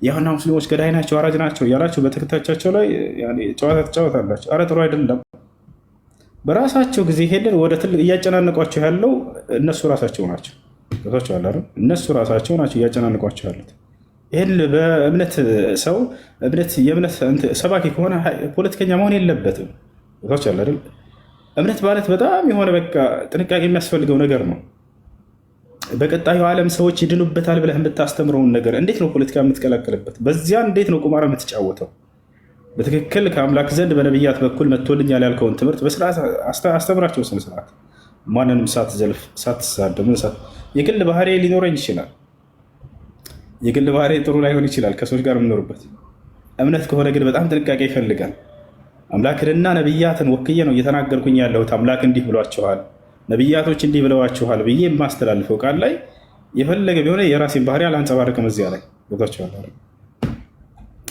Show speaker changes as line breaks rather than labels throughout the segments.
ያውና ሙስሊሞች ገዳይ ናቸው አራጅ ናቸው እያላችሁ በተከታዮቻቸው ላይ ጨዋታ ትጫወታላችሁ። ኧረ ጥሩ አይደለም። በራሳቸው ጊዜ ሄደን ወደ ትልቅ እያጨናነቋቸው ያለው እነሱ ራሳቸው ናቸው። እነሱ ራሳቸው ናቸው እያጨናነቋቸው ያሉት። ይህን በእምነት ሰው የእምነት ሰባኪ ከሆነ ፖለቲከኛ መሆን የለበትም። እምነት ማለት በጣም የሆነ በቃ ጥንቃቄ የሚያስፈልገው ነገር ነው። በቀጣዩ ዓለም ሰዎች ይድኑበታል ብለህ የምታስተምረውን ነገር እንዴት ነው ፖለቲካ የምትቀላቀልበት? በዚያ እንዴት ነው ቁማር የምትጫወተው? በትክክል ከአምላክ ዘንድ በነቢያት በኩል መጥቶልኛል ያልከውን ትምህርት በስርዓት አስተምራቸው። ስነስርዓት ማንንም ሳትዘልፍ ሳትሳደብ። የግል ባህሪ ሊኖረኝ ይችላል። የግል ባህሪ ጥሩ ላይሆን ይችላል ከሰዎች ጋር የምኖርበት። እምነት ከሆነ ግን በጣም ጥንቃቄ ይፈልጋል። አምላክንና ነቢያትን ወክዬ ነው እየተናገርኩኝ ያለሁት። አምላክ እንዲህ ብሏቸዋል፣ ነቢያቶች እንዲህ ብለዋችኋል ብዬ የማስተላልፈው ቃል ላይ የፈለገ ቢሆነ የራሴን ባህሪ አላንጸባርቅም እዚያ ላይ ገብቷቸዋል።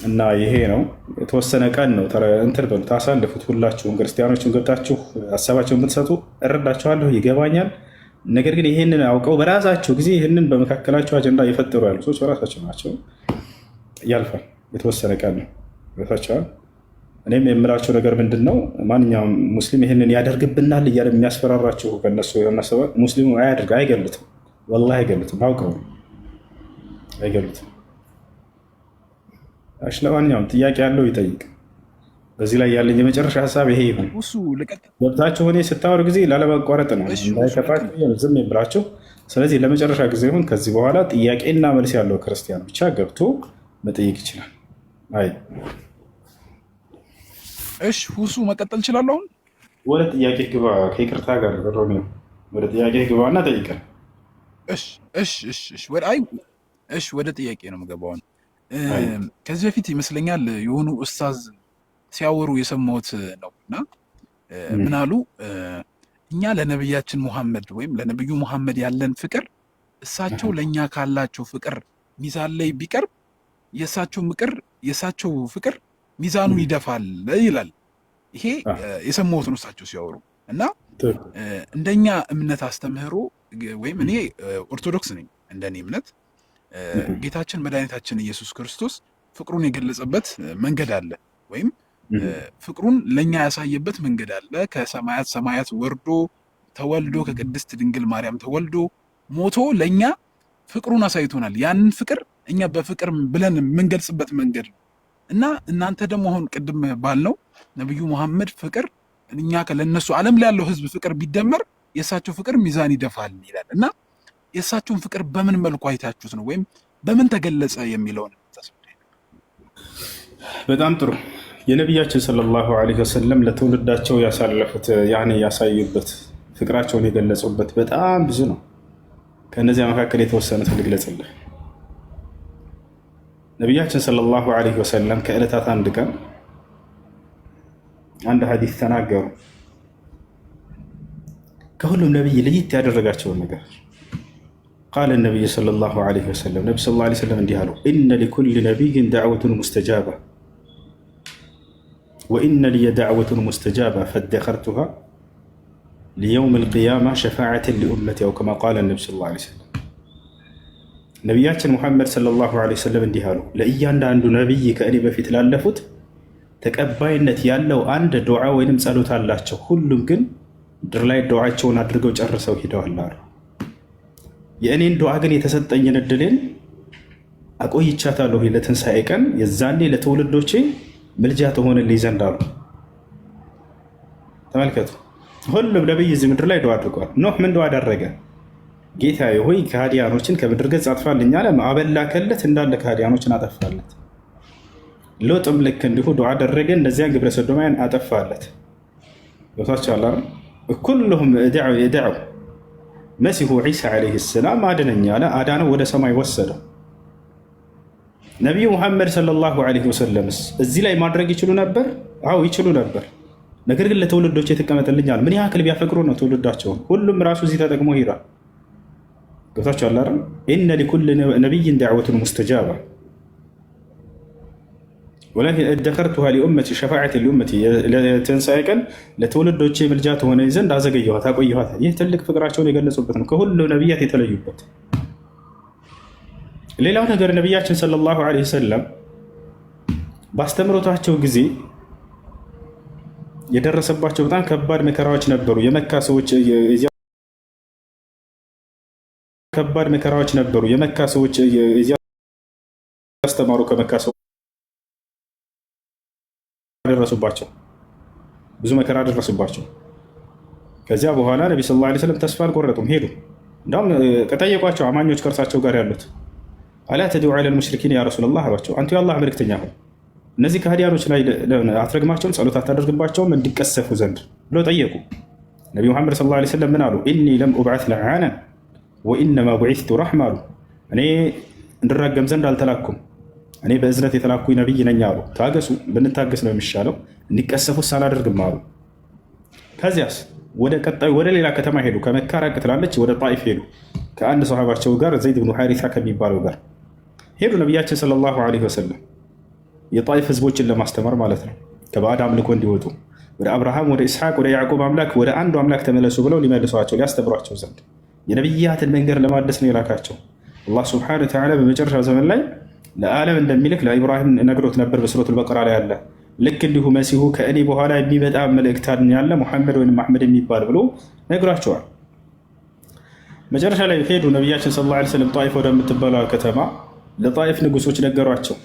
እና ይሄ ነው የተወሰነ ቀን ነው እንትን በሉ ታሳልፉት። ሁላችሁም ክርስቲያኖችን ገብታችሁ ሀሳባቸውን ብትሰጡ እረዳችኋለሁ፣ ይገባኛል። ነገር ግን ይህንን አውቀው በራሳቸው ጊዜ ይህንን በመካከላቸው አጀንዳ እየፈጠሩ ያሉ ሰዎች በራሳቸው ናቸው። ያልፋል። የተወሰነ ቀን ነው ገብታችኋል። እኔም የምላቸው ነገር ምንድን ነው፣ ማንኛውም ሙስሊም ይህንን ያደርግብናል እያለ የሚያስፈራራችሁ ከነሱ የሆነሰበ ሙስሊሙ አያደርግ አይገሉትም። ወላሂ አይገሉትም። አውቀው አይገሉትም። ለማንኛውም ጥያቄ ያለው ይጠይቅ። በዚህ ላይ ያለኝ የመጨረሻ ሀሳብ ይሄ ይሁን። ገብታችሁ እኔ ስታወሩ ጊዜ ላለማቋረጥ ነው እንዳይከፋችሁ ዝም ብላችሁ። ስለዚህ ለመጨረሻ ጊዜ ይሁን። ከዚህ በኋላ ጥያቄና መልስ ያለው ክርስቲያን ብቻ ገብቶ መጠየቅ ይችላል። አይ
እሺ፣ ሁሱ መቀጠል እችላለሁ። አሁን
ወደ ጥያቄ ግባ። ከይቅርታ ጋር ሮሚዮ ወደ ጥያቄ ግባና ጠይቀን።
እሺ፣ ወደ ጥያቄ ነው የምገባው። ከዚህ በፊት ይመስለኛል የሆኑ ኡስታዝ ሲያወሩ የሰማሁት ነው እና ምን አሉ፣ እኛ ለነብያችን ሙሐመድ ወይም ለነብዩ ሙሐመድ ያለን ፍቅር እሳቸው ለእኛ ካላቸው ፍቅር ሚዛን ላይ ቢቀርብ የእሳቸው ፍቅር ሚዛኑን ይደፋል ይላል። ይሄ የሰማሁት ነው እሳቸው ሲያወሩ እና እንደኛ እምነት አስተምህሮ ወይም እኔ ኦርቶዶክስ ነኝ፣ እንደኔ እምነት ጌታችን መድኃኒታችን ኢየሱስ ክርስቶስ ፍቅሩን የገለጸበት መንገድ አለ፣ ወይም ፍቅሩን ለእኛ ያሳየበት መንገድ አለ። ከሰማያት ሰማያት ወርዶ ተወልዶ ከቅድስት ድንግል ማርያም ተወልዶ ሞቶ ለእኛ ፍቅሩን አሳይቶናል። ያንን ፍቅር እኛ በፍቅር ብለን የምንገልጽበት መንገድ ነው እና እናንተ ደግሞ አሁን ቅድም ባልነው ነቢዩ መሐመድ ፍቅር እኛ ለነሱ ዓለም ላይ ያለው ህዝብ ፍቅር ቢደመር የእሳቸው ፍቅር ሚዛን ይደፋል ይላል እና የእሳቸውን ፍቅር በምን መልኩ አይታችሁት ነው ወይም በምን ተገለጸ የሚለውን
በጣም ጥሩ። የነቢያችን ሰለላሁ ዐለይሂ ወሰለም ለትውልዳቸው ያሳለፉት ያሳዩበት ፍቅራቸውን የገለጹበት በጣም ብዙ ነው። ከእነዚያ መካከል የተወሰኑትን ልግለጽልህ። ነቢያችን ሰለላሁ ዐለይሂ ወሰለም ከዕለታት አንድ ቀን አንድ ሐዲስ ተናገሩ። ከሁሉም ነቢይ ለየት ያደረጋቸውን ነገር ቃለ ነቢይ ሰለላሁ ዐለይሂ ወሰለም ነቢ ሰለላሁ ዐለይሂ ወሰለም እንዲህ አሉ፣ ኢነ ሊኩሊ ነቢይን ዳዕወቱን ሙስተጃባ ወኢነ ሊየ ዳዕወቱን ሙስተጃባ ፈደኸርቱሃ ሊየውም ልቅያማ ሸፋዓተን ሊኡመቲ አው ከማ ቃለ ነቢ ሰለላሁ ዐለይሂ ወሰለም። ነቢያችን ሙሐመድ ሰለላሁ ዐለይሂ ወሰለም እንዲህ አሉ፣ ለእያንዳንዱ ነቢይ ከእኔ በፊት ላለፉት ተቀባይነት ያለው አንድ ዱዓ ወይንም ጸሎት አላቸው። ሁሉም ግን ምድር ላይ ዱዓቸውን አድርገው ጨርሰው ሂደዋል አሉ። የእኔን ዱዓ ግን የተሰጠኝን እድሌን አቆይቻታለሁ ለትንሣኤ ቀን፣ የዛኔ ለትውልዶቼ ምልጃ ትሆንልኝ ዘንድ አሉ። ተመልከቱ፣ ሁሉም ነቢይ እዚህ ምድር ላይ ዱዓ አድርጓል። ኖህ ምን ዱዓ አደረገ? ጌታዬ ሆይ ከሃዲያኖችን ከምድር ገጽ አጥፋልኝ አለ። ማዕበል ላከለት፣ እንዳለ ከሃዲያኖችን አጠፋለት። ሎጥም ልክ እንዲሁ ዱዓ አደረገ፣ እነዚያን ግብረ ሰዶማውያን አጠፋለት። ቦታቸዋላ ኩሉሁም የደዑ መሲሁ ዒሳ ዓለይሂ ሰላም አድነኝ አለ፣ አዳነው፣ ወደ ሰማይ ወሰደው። ነቢዩ ሙሐመድ ሰለላሁ ዓለይሂ ወሰለምስ እዚህ ላይ ማድረግ ይችሉ ነበር? አዎ ይችሉ ነበር። ነገር ግን ለትውልዶች የተቀመጠልኛል። ምን ያክል ቢያፈቅሩ ነው ትውልዳቸውን። ሁሉም ራሱ እዚህ ተጠቅሞ ሄዷል። ገብታችኋል አይደል? ኢነ ሊኩሊ ነቢይን ዳዕወቱን ሙስተጃባ ወላኪን እደኸርቱሃ ሊኡመቲ ሸፋዓተን ሊኡመቲ፣ ለትንሣኤ ቀን ለትውልዶቼ ምልጃ ትሆነኝ ዘንድ አዘገየኋት፣ አቆየኋት። ይህ ትልቅ ፍቅራቸውን የገለጹበት ነው፣ ከሁሉ ነቢያት የተለዩበት። ሌላው ነገር ነቢያችን ሰለላሁ ዐለይሂ ወሰለም ባስተምሮታቸው ጊዜ የደረሰባቸው በጣም ከባድ መከራዎች ነበሩ። የመካ ሰዎች ያስተማሩ ከመካ ሰው ደረሱባቸው፣ ብዙ መከራ ደረሱባቸው። ከዚያ በኋላ ነቢ ሰለላሁ ዐለይሂ ወሰለም ተስፋ አልቆረጡም፣ ሄዱ። እንዳውም ከጠየቋቸው አማኞች ከእርሳቸው ጋር ያሉት አላ ተድዑ ዐለል ሙሽሪኪን ያ ረሱለላህ አሏቸው። አንቱ የአላህ መልእክተኛ ሆይ እነዚህ ከሃዲያኖች ላይ አትረግማቸውም? ጸሎት አታደርግባቸውም? እንዲቀሰፉ ዘንድ ብለው ጠየቁ። ነቢ ሙሐመድ ሰለላሁ ዐለይሂ ወሰለም ምን አሉ? ኢኒ ለም ኡብዐት ለዓነን ወኢነማ ቡዒስቱ ረሕማ አሉ። እኔ እንድራገም ዘንድ አልተላኩም፣ እኔ በእዝነት የተላኩኝ ነቢይ ነኝ አሉ። ታገሱ፣ ብንታገስ ነው የሚሻለው፣ እንዲቀሰፉስ አላደርግም አሉ። ከዚያስ ወደ ሌላ ከተማ ሄዱ። ከመካ ራቅ ትላለች፣ ወደ ጣኢፍ ሄዱ። ከአንድ ሰሃባቸው ጋር ዘይድ ብኑ ሐሪሳ ከሚባለው ጋር ሄዱ። ነቢያችን ሰለላሁ ዐለይሂ ወሰለም የጣኢፍ ህዝቦችን ለማስተማር ማለት ነው፣ ከባዕድ አምልኮ እንዲወጡ ወደ አብርሃም፣ ወደ ኢስሐቅ፣ ወደ ያዕቆብ አምላክ ወደ አንዱ አምላክ ተመለሱ ብለው ሊመልሷቸው ሊያስተምሯቸው ዘንድ የነቢያትን መንገድ ለማደስ ነው የላካቸው። አላህ ሱብሓነሁ ወተዓላ በመጨረሻው ዘመን ላይ ለዓለም እንደሚልክ ለኢብራሂም ነግሮት ነበር። በሱረቱል በቀራ ላይ ያለ ልክ እንዲሁ መሲሁ ከእኔ በኋላ የሚመጣ መልእክተኛ ያለ ሙሐመድ ወይም አሕመድ የሚባል ብሎ ነግሯቸዋል። መጨረሻ ላይ ሄዱ። ነቢያችን ሰለላሁ ዐለይሂ ወሰለም ጣኢፍ ወደምትባለው ከተማ ለጣኢፍ ንጉሶች ነገሯቸው።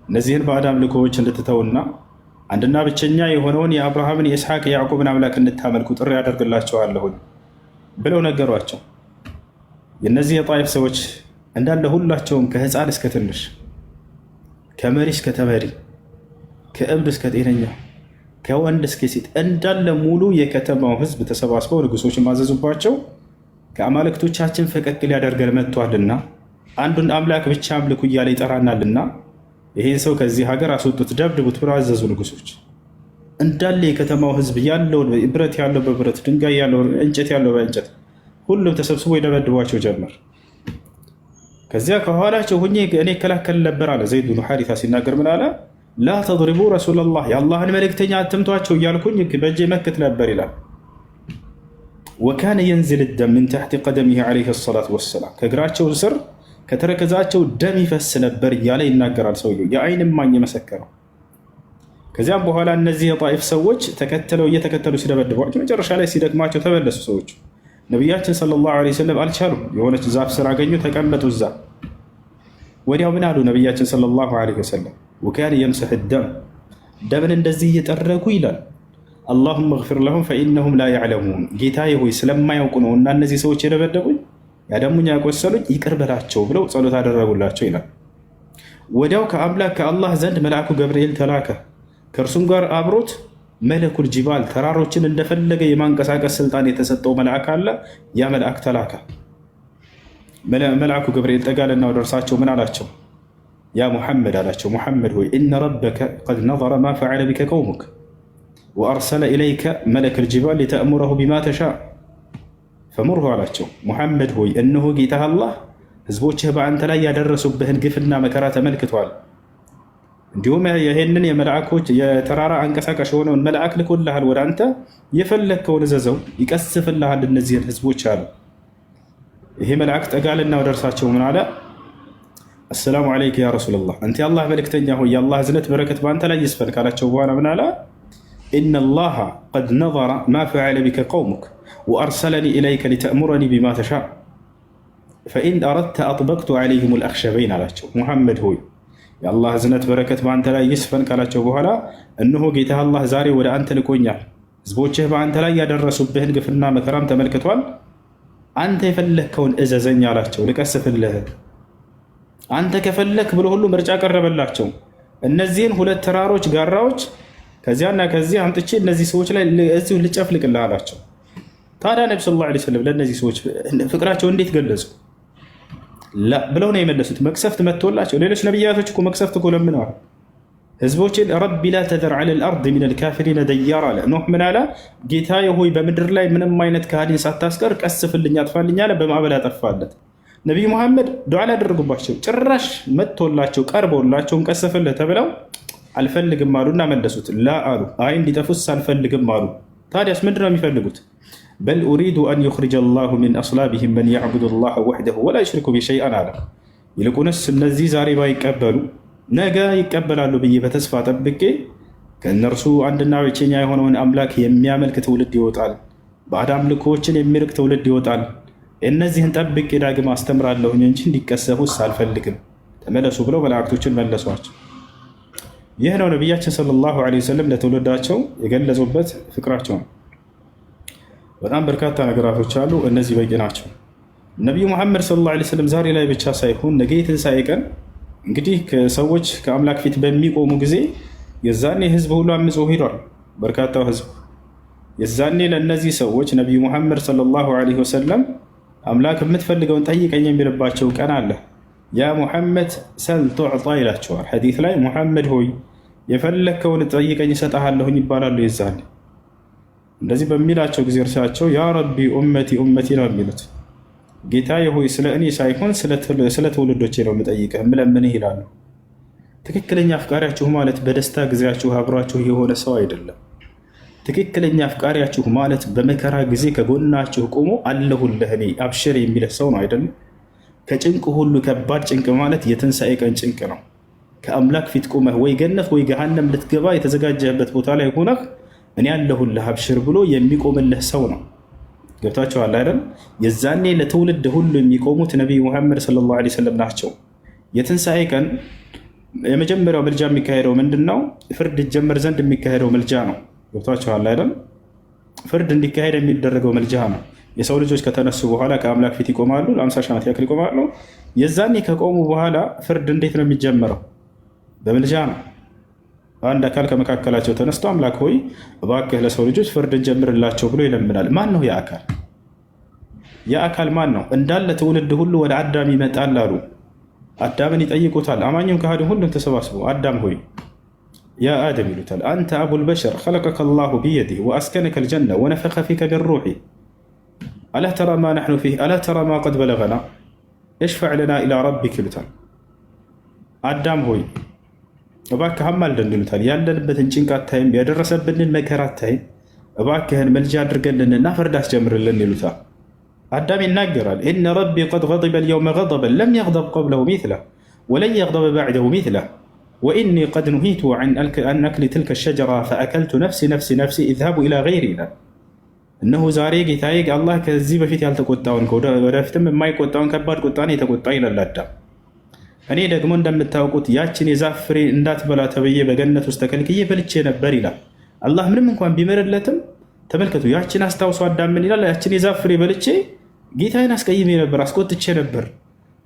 እነዚህን ባዕድ አምልኮዎች እንድትተውና አንድና ብቸኛ የሆነውን የአብርሃምን የኢስሐቅ የያዕቆብን አምላክ እንድታመልኩ ጥሪ ያደርግላቸዋለሁኝ ብለው ነገሯቸው። የእነዚህ የጣኢፍ ሰዎች እንዳለ ሁላቸውም ከህፃን እስከ ትንሽ፣ ከመሪ እስከ ተመሪ፣ ከእብድ እስከ ጤነኛ፣ ከወንድ እስከ ሴት እንዳለ ሙሉ የከተማው ህዝብ ተሰባስበው ንጉሶች ማዘዙባቸው። ከአማልክቶቻችን ፈቀቅ ሊያደርገን መጥቷልና አንዱን አምላክ ብቻ አምልኩ እያለ ይጠራናልና ይህን ሰው ከዚህ ሀገር አስወጡት፣ ደብድቡት ብለው አዘዙ ንጉሶች። እንዳለ የከተማው ህዝብ ያለውን ብረት ያለው በብረት ድንጋይ ያለው እንጨት ያለው በእንጨት ሁሉም ተሰብስቦ ይደበድቧቸው ጀመር። ከዚያ ከኋላቸው ሁኜ እኔ እከላከል ነበር አለ ዘይድ ብኑ ሐሪሳ ሲናገር ምን አለ? ላ ተድሪቡ ረሱለላህ የአላህን መልእክተኛ አትምቷቸው እያልኩኝ በእጄ መክት ነበር ይላል። ወካነ የንዝል ደም ምን ተሕቲ ቀደሚሂ ዐለይሂ ሰላቱ ወሰላም ከእግራቸው ስር ከተረከዛቸው ደም ይፈስ ነበር እያለ ይናገራል ሰውየው፣ የአይን እማኝ የመሰከረው። ከዚያም በኋላ እነዚህ የጣኢፍ ሰዎች እየተከተሉ ሲደበድቧቸው መጨረሻ ላይ ሲደክማቸው ተመለሱ ሰዎቹ። ነቢያችን ሰለላሁ ዐለይሂ ወሰለም አልቻሉም። የሆነች ዛፍ ስር አገኙ፣ ተቀመጡ እዛ። ወዲያው ምን አሉ ነቢያችን ሰለላሁ ዐለይሂ ወሰለም? ወካነ የምሰሕ ደም ደምን እንደዚህ እየጠረጉ ይላል አላሁመ እግፊር ለሁም ፈኢነሁም ላ ያዕለሙን፣ ጌታዬ ሆይ ስለማያውቁ ነው እና እነዚህ ሰዎች የደበደቡኝ ያደሙኝ ያቆሰሉኝ ይቅር በላቸው ብለው ጸሎት አደረጉላቸው ይላል። ወዲያው ከአላህ ዘንድ መልአኩ ገብርኤል ተላከ። ከእርሱም ጋር አብሮት መለኩል ጂባል ተራሮችን እንደፈለገ የማንቀሳቀስ ስልጣን የተሰጠው መልአክ አለ። ያ መልአክ ተላከ። መልአኩ ገብርኤል ጠጋለና ወደ እርሳቸው ምን አላቸው? ያ ሙሐመድ አላቸው፣ ሙሐመድ ሆይ ኢነ ረበከ ቀድ ነዘረ ማ ፈዐለ ቢከ ቀውሙክ ወአርሰለ ኢለይከ መለከል ጂባል ሊተእሙረሁ ቢማ ተሻእ ፈሙርሁ አላቸው። ሙሐመድ ሆይ እነሆ ጌታህ አላህ ህዝቦችህ በአንተ ላይ ያደረሱብህን ግፍና መከራ ተመልክቷል። እንዲሁም ይህንን የመልአኮች የተራራ አንቀሳቃሽ የሆነውን መልአክ ልኮልሃል። ወደ አንተ የፈለግከውን እዘዘው ይቀስፍልሃል እነዚህን ህዝቦች አሉ። ይሄ መልአክ ጠጋልና ወደ እርሳቸው ምን አለ? አሰላሙ ዓለይከ ያ ረሱለላህ፣ አንተ የአላህ መልእክተኛ ሆይ የአላህ እዝነት በረከት በአንተ ላይ ይስፈን ካላቸው በኋላ ምን አለ? ኢነላሃ ቀድ ነዘረ ማ ፈዐለ ቢከ ቀውሙክ ወአርሰለኒ ኢለይከ ሊተእሙረኒ ቢማ ተሻእ ፈኢን አረድተ አጥበቅቱ ዓለይሂም ልአኽሸበይን አላቸው። ሙሐመድ ሆይ የአላህ እዝነት በረከት በአንተ ላይ ይስፈን ካላቸው በኋላ እነሆ ጌታህ አላህ ዛሬ ወደ አንተ ልኮኛል። ህዝቦችህ በአንተ ላይ ያደረሱብህን ግፍና መከራም ተመልክቷል። አንተ የፈለግከውን እዘዘኝ አላቸው፣ ልቀስፍልህ። አንተ ከፈለክ ብሎ ሁሉ ምርጫ ቀረበላቸው። እነዚህን ሁለት ተራሮች ጋራዎች ከዚያና ከዚህ አምጥቼ እነዚህ ሰዎች ላይ እዚሁ ልጨፍልቅልህ አላቸው። ታዲያ ነቢ ሰለላሁ ዐለይሂ ወሰለም ለእነዚህ ሰዎች ፍቅራቸው እንዴት ገለጹ? ብለው ነው የመለሱት። መቅሰፍት መጥቶላቸው ሌሎች ነቢያቶች እኮ መቅሰፍት እኮ ለምነዋል። ህዝቦችን ረቢ ላ ተዘር ዐለል አርድ ሚነል ካፊሪነ ደያር አለ። ኖህ ምን አለ? ጌታዬ ሆይ በምድር ላይ ምንም አይነት ከሃዲን ሳታስቀር ቀስፍልኝ፣ አጥፋልኝ አለ። በማዕበል አጠፋለት። ነቢዩ መሐመድ ዱዓ ላደረጉባቸው ጭራሽ መጥቶላቸው ቀርበውላቸው እንቀስፍልህ ተብለው አልፈልግም አሉና መለሱት። ላ አሉ፣ አይ እንዲጠፉስ አልፈልግም አሉ። ታዲያስ ምንድነው የሚፈልጉት? በል ኡሪዱ አን ዩኽሪጀ ላሁ ሚን አስላቢሂም መን ያዕቡዱ ላህ ወሕደሁ ወላ ዩሽሪኩ ቢሂ ሸይአን አለ። ይልቁንስ እነዚህ ዛሬ ባይቀበሉ ነገ ይቀበላሉ ብዬ በተስፋ ጠብቄ ከእነርሱ አንድና ብቸኛ የሆነውን አምላክ የሚያመልክ ትውልድ ይወጣል፣ ባዕድ አምልኮዎችን የሚርቅ ትውልድ ይወጣል። እነዚህን ጠብቄ ዳግም አስተምራለሁኝ እንጂ እንዲቀሰፉስ አልፈልግም፣ ተመለሱ ብለው መላእክቶችን መለሷቸው። ይህ ነው ነቢያችን ሰለላሁ ዐለይሂ ወሰለም ለትውልዳቸው የገለጹበት ፍቅራቸው ነው። በጣም በርካታ ነገራቶች አሉ። እነዚህ በቂ ናቸው። ነቢዩ መሐመድ ሰለላሁ ዐለይሂ ወሰለም ዛሬ ላይ ብቻ ሳይሆን ነገ የትንሣኤ ቀን እንግዲህ ሰዎች ከአምላክ ፊት በሚቆሙ ጊዜ የዛኔ ህዝብ ሁሉ አምጾ ሄዷል። በርካታው ህዝብ የዛኔ ለእነዚህ ሰዎች ነቢዩ መሐመድ ሰለላሁ ዐለይሂ ወሰለም አምላክ የምትፈልገውን ጠይቀኝ የሚልባቸው ቀን አለ። ያ ሙሐመድ ሰል ቱዕጣ ይላቸዋል። ሐዲስ ላይ ሙሐመድ ሆይ የፈለግከውን ጠይቀኝ እሰጥሃለሁኝ ይባላሉ። የዛኔ እንደዚህ በሚላቸው ጊዜ እርሳቸው ያ ረቢ ኡመቲ ኡመቲ ነው የሚሉት። ጌታዬ ሆይ ስለ እኔ ሳይሆን ስለ ትውልዶቼ ነው የምጠይቅህ የምለምንህ ይላሉ። ትክክለኛ አፍቃሪያችሁ ማለት በደስታ ጊዜያችሁ አብሯችሁ የሆነ ሰው አይደለም። ትክክለኛ አፍቃሪያችሁ ማለት በመከራ ጊዜ ከጎናችሁ ቆሞ አለሁልህ እኔ አብሽር የሚልህ ሰው ነው አይደለም። ከጭንቅ ሁሉ ከባድ ጭንቅ ማለት የትንሣኤ ቀን ጭንቅ ነው። ከአምላክ ፊት ቆመህ ወይ ገነት ወይ ገሃነም ልትገባ የተዘጋጀህበት ቦታ ላይ ሆነህ እኔ አለሁልህ አብሽር ብሎ የሚቆምልህ ሰው ነው። ገብታችኋል አይደል? የዛኔ ለትውልድ ሁሉ የሚቆሙት ነቢይ ሙሐመድ ሰለላሁ ዐለይሂ ወሰለም ናቸው። የትንሣኤ ቀን የመጀመሪያው ምልጃ የሚካሄደው ምንድን ነው? ፍርድ ይጀመር ዘንድ የሚካሄደው ምልጃ ነው። ገብታችኋል አይደል? ፍርድ እንዲካሄድ የሚደረገው ምልጃ ነው። የሰው ልጆች ከተነሱ በኋላ ከአምላክ ፊት ይቆማሉ፣ ለ50 ሺህ ዓመት ያክል ይቆማሉ። የዛኔ ከቆሙ በኋላ ፍርድ እንዴት ነው የሚጀመረው? በምልጃ ነው። አንድ አካል ከመካከላቸው ተነስቶ አምላክ ሆይ እባክህ ለሰው ልጆች ፍርድ እንጀምርላቸው ብሎ ይለምናል። ማን ነው ያ አካል? ያ አካል ማን ነው? እንዳለ ትውልድ ሁሉ ወደ አዳም ይመጣል አሉ። አዳምን ይጠይቁታል። አማኙም ከሃዲም ሁሉም ተሰባስበው አዳም ሆይ ያ አደም ይሉታል። አንተ አቡል በሸር ኸለቀከ አላሁ ቢየዲህ ወአስከነከ ልጀነ ወነፈኸ ፊከ ሚን ሩሒ አላ ተራ ማ ነሕኑ ፊህ አላ ተራ ማ ቀድ በለገና እሽፈዕ ለና ኢላ ረቢክ ይሉታል። አዳም ሆይ እባክህ አማልደን ይሉታል። ያለንበትን ጭንቅ አታይም? ያደረሰብንን መከራ አታይም? እባክህን መልጃ አድርገልንና ፍርድ አስጀምርልን ይሉታል። አዳም ይናገራል። ኢነ ረቢ ቀድ ገضበ ልየውመ ገضበን ለም የግضብ ቀብለሁ ሚስለህ ወለን የግضበ ባዕደሁ ሚስለህ ወኢኒ ቀድ ኑሂቱ አን አክሊ ትልከ ሸጀራ ፈአከልቱ ነፍሲ ነፍሲ ነፍሲ ኢዝሃቡ ኢላ ገይሪ ይላል። እነሆ ዛሬ ጌታዬ አላህ ከዚህ በፊት ያልተቆጣውን ወደፊትም የማይቆጣውን ከባድ ቁጣን የተቆጣ ይላል አዳም። እኔ ደግሞ እንደምታውቁት ያችን የዛፍ ፍሬ እንዳትበላ ተብዬ በገነት ውስጥ ተከልክዬ በልቼ ነበር ይላል። አላህ ምንም እንኳን ቢምርለትም ተመልከቱ፣ ያችን አስታውሶ አዳም ምን ይላል? ያችን የዛፍ ፍሬ በልቼ ጌታዬን አስቀይሜ ነበር፣ አስቆጥቼ ነበር።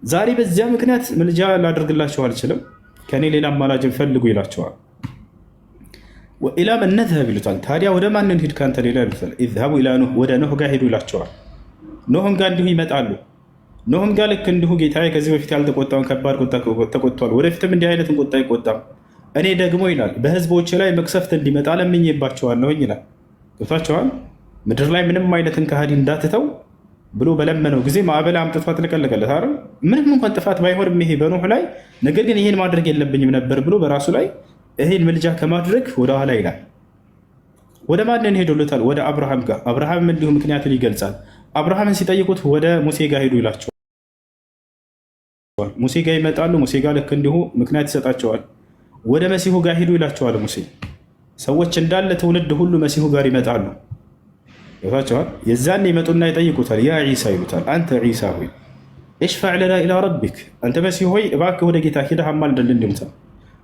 ዛሬ በዚያ ምክንያት ምልጃ ላደርግላቸው አልችልም፣ ከእኔ ሌላ አማላጅን ፈልጉ ይላቸዋል። ኢላ መን ነዝሀብ ይሉታል። ታዲያ ወደ ማን እንሂድ ካንተ ሌላ ይሉታል። ኢዝሀቡ ኢላ ኑህ፣ ወደ ኖህ ጋር ሄዱ ይላቸዋል። ኖህም ጋር እንዲሁ ይመጣሉ። ኖህም ጋር ልክ እንዲሁ ጌታዬ ከዚህ በፊት ያልተቆጣውን ከባድ ቁጣ ተቆጥቷል፣ ወደፊትም እንዲህ አይነትን ቁጣ አይቆጣም። እኔ ደግሞ ይላል በህዝቦች ላይ መቅሰፍት እንዲመጣ ለምኜባቸዋለሁኝ ይላል። ገብታቸዋል። ምድር ላይ ምንም አይነትን ከሃዲ እንዳትተው ብሎ በለመነው ጊዜ ማዕበል አምጥቶ አጥለቀለቀለት አይደል? ምንም እንኳን ጥፋት ባይሆንም ይሄ በኖህ ላይ፣ ነገር ግን ይሄን ማድረግ የለብኝም ነበር ብሎ በራሱ ላይ ይሄን ምልጃ ከማድረግ ወደ ኋላ ይላል። ወደ ማንን ሄዶለታል? ወደ አብርሃም ጋር። አብርሃም እንዲሁ ምክንያቱን ይገልጻል። አብርሃምን ሲጠይቁት ወደ ሙሴ ጋር ሄዱ ይላቸዋል። ሙሴ ጋር ይመጣሉ። ሙሴ ጋር ልክ እንዲሁ ምክንያት ይሰጣቸዋል። ወደ መሲሁ ጋር ሄዱ ይላቸዋል። ሙሴ ሰዎች እንዳለ ትውልድ ሁሉ መሲሁ ጋር ይመጣሉ። ይፋቸዋል። የዛን ይመጡና ይጠይቁታል። ያ ዒሳ ይሉታል። አንተ ዒሳ ሆይ እሽፈዕ ለና ኢላ ረቢክ፣ አንተ መሲሁ ሆይ እባክህ ወደ ጌታ ሂደህ አማልደን ይሉታል።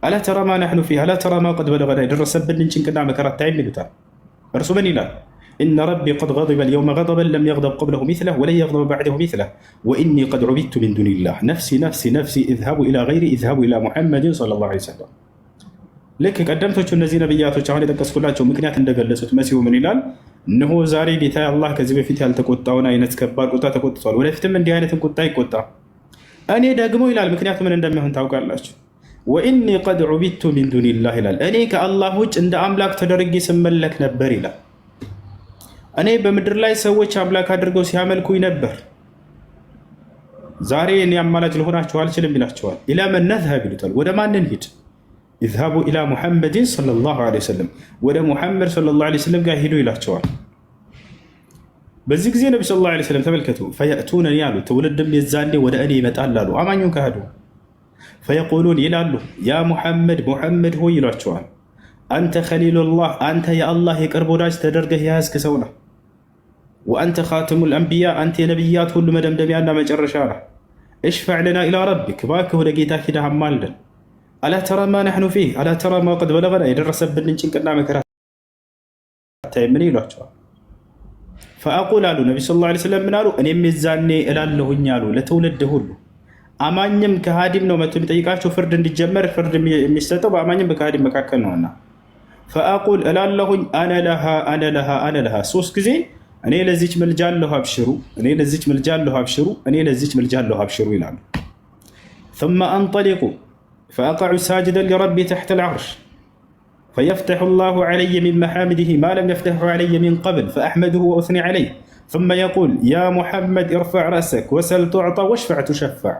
አላ ተራ ማ ነሕኑ ፊህ አላ ተራ ማ ቀድ በለገና፣ የደረሰብንን ጭንቅና መከራ አታይም ይሉታል። እርሱ ምን ይላል? ኢነ ረቢ ቀድ ገضበ ልየውመ ገضበን ለም የግضብ ቀብለሁ ሚስለህ ወለን የግضበ ባዕደሁ ሚስለህ ወኢኒ ቀድ ዑቢድቱ ሚን ዱኒላህ ነፍሲ ነፍሲ ነፍሲ ኢዝሃቡ ኢላ ገይሪ ኢዝሃቡ ኢላ ሙሐመድን ሰለላሁ ዐለይሂ ወሰለም። ልክ ቀደምቶቹ እነዚህ ነቢያቶች አሁን የጠቀስኩላቸው ምክንያት እንደገለጹት መሲሁ ምን ይላል? እነሆ ዛሬ ጌታ አላህ ከዚህ በፊት ያልተቆጣውን አይነት ከባድ ቁጣ ተቆጥቷል፣ ወደፊትም እንዲህ አይነትን ቁጣ ይቆጣ። እኔ ደግሞ ይላል ምክንያቱ ምን እንደሚሆን ታውቃላችሁ? ወኢኒ ቀድ ዑቢድቱ ሚን ዱኒላህ ይላል። እኔ ከአላህ ውጭ እንደ አምላክ ተደርጌ ስመለክ ነበር ይላል። እኔ በምድር ላይ ሰዎች አምላክ አድርገው ሲያመልኩኝ ነበር። ዛሬ እኔ አማላጅ ልሆናችሁ አልችልም ይላቸዋል። ኢላ መን ነዝሀብ ይሉታል። ወደ ማንን ሂድ? ኢዝሃቡ ኢላ ሙሐመድን ሰለላሁ ዐለይሂ ወሰለም፣ ወደ ሙሐመድ ሰለላሁ ዐለይሂ ወሰለም ጋር ሂዱ ይላቸዋል። በዚህ ጊዜ ነቢ ሰለላሁ ዐለይሂ ወሰለም ተመልከቱ፣ ፈየእቱነኒ አሉ ትውልድም የዛኔ ወደ እኔ ይመጣል አሉ። አማኙን ካህዱ ፈየቁሉን ይላሉ፣ ያ ሙሐመድ ሙሐመድ ሆይ ይሏቸዋል። አንተ ኸሊሉላህ አንተ የአላህ የቅርብ ወዳጅ ተደርገህ የያዝክ ሰው ነህ። ወአንተ ኻትሙል አንቢያ አንተ የነቢያት ሁሉ መደምደሚያና መጨረሻ ነህ። እሽፈዕ ለና ኢላ ረቢክ እባክህ ወደ ጌታ ሂደህ አማልደን። አላ ተራ ማ ነሕኑ ፊህ አላ ተራ ማ ቀድ በለገና የደረሰብንን ጭንቅና መከራ ምን ይሏቸዋል። ፈአቁል አሉ ነቢ ሰለላሁ ዐለይሂ ወሰለም ምን አሉ? እኔም የዛኔ እላለሁኝ አሉ ለትውልድ ሁሉ አማኝም ከሃዲም ነው መጥቶ የሚጠይቃቸው ፍርድ እንዲጀመር ፍርድ የሚሰጠው በአማኝም በከሃዲም መካከል ነውና፣ ፈአቁል እላለሁኝ አነ ለሃ አነ ለሃ አነ ለሃ 3 ጊዜ እኔ ለዚች ምልጃለሁ አብሽሩ፣ እኔ ለዚች ምልጃለሁ አብሽሩ፣ እኔ ለዚች ምልጃለሁ አብሽሩ ይላሉ። ثم انطلق فاقع ساجدا لربي تحت العرش فيفتح الله علي من محامده ما لم يفتحه علي من قبل فأحمده وأثني عليه ثم يقول يا محمد ارفع رأسك وسل تعطى واشفع تشفع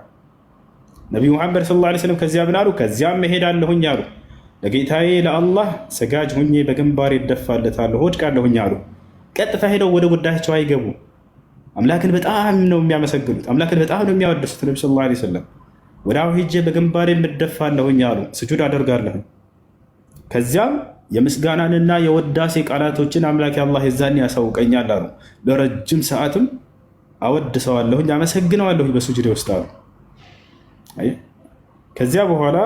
نبي محمد صلى الله عليه وسلم كزياب نارو كزياب مهيد اللهن يارو لقيت هاي لله سجاج هني بجنباري الدفع اللي تعالى هوج قال لهن يارو كت فهيدا وده قداه شوي جابو أملاك بتأهم إنهم يعمسجلوا أملاك بتأهم إنهم يودسوا النبي صلى الله عليه وسلم وداو هيجي بجنباري الدفع اللهن يارو سجود على رجال لهم ከዚያም የምስጋናንና የወዳሴ ቃላቶችን አምላክ አላህ የዛኔ ያሳውቀኛል አሉ። ለረጅም ሰዓትም አወድሰዋለሁኝ አመሰግነዋለሁ በሱጁድ ይወስዳሉ። ከዚያ በኋላ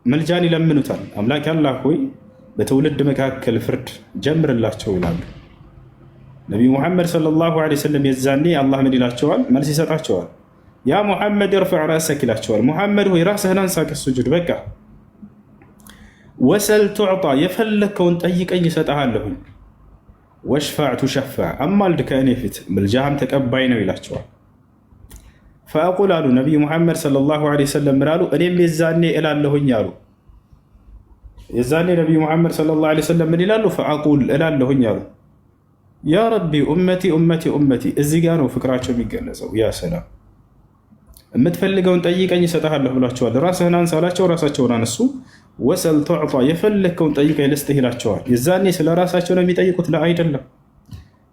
መልጃን ይለምኑታል። አምላክ አላህ ሆይ በትውልድ መካከል ፍርድ ጀምርላቸው ይላሉ። ነቢዩ ሙሐመድ ሰለላሁ ዐለይሂ ወሰለም የዛኔ አላህ ምን ይላቸዋል? መልስ ይሰጣቸዋል። ያ ሙሐመድ እርፈዕ ረእሰክ ይላቸዋል። ሙሐመድ ሆይ ራስህን አንሳ ከሱጁድ በቃ ወሰል ቱዕጣ የፈለግከውን ጠይቀኝ እሰጥሃለሁኝ። ወሽፋዕ ቱሸፋዕ አማልድ ከእኔ ፊት ምልጃህም ተቀባይ ነው ይላቸዋል። ፈአቁል አሉ ነቢዩ ሙሐመድ ሰለላሁ ዐለይሂ ወሰለም ምን አሉ? እኔም የዛኔ እላለሁኝ አሉ። የዛኔ ነቢዩ ሙሐመድ ሰለላሁ ዐለይሂ ወሰለም ምን ይላሉ? ፈአቁል እላለሁኝ አሉ ያ ረቢ ኡመቲ ኡመቲ ኡመቲ። እዚህ ጋ ነው ፍቅራቸው የሚገለጸው። ያ ሰላም የምትፈልገውን ጠይቀኝ እሰጥሃለሁ ብሏቸዋል። ራስህን አንሳ አላቸው፣ ራሳቸውን አነሱ። ወሰል ቱዕጣ የፈለግከውን ጠይቀኝ ልስጥህ ይላቸዋል። የዛኔ ስለ ራሳቸው ነው የሚጠይቁት፣ አይደለም።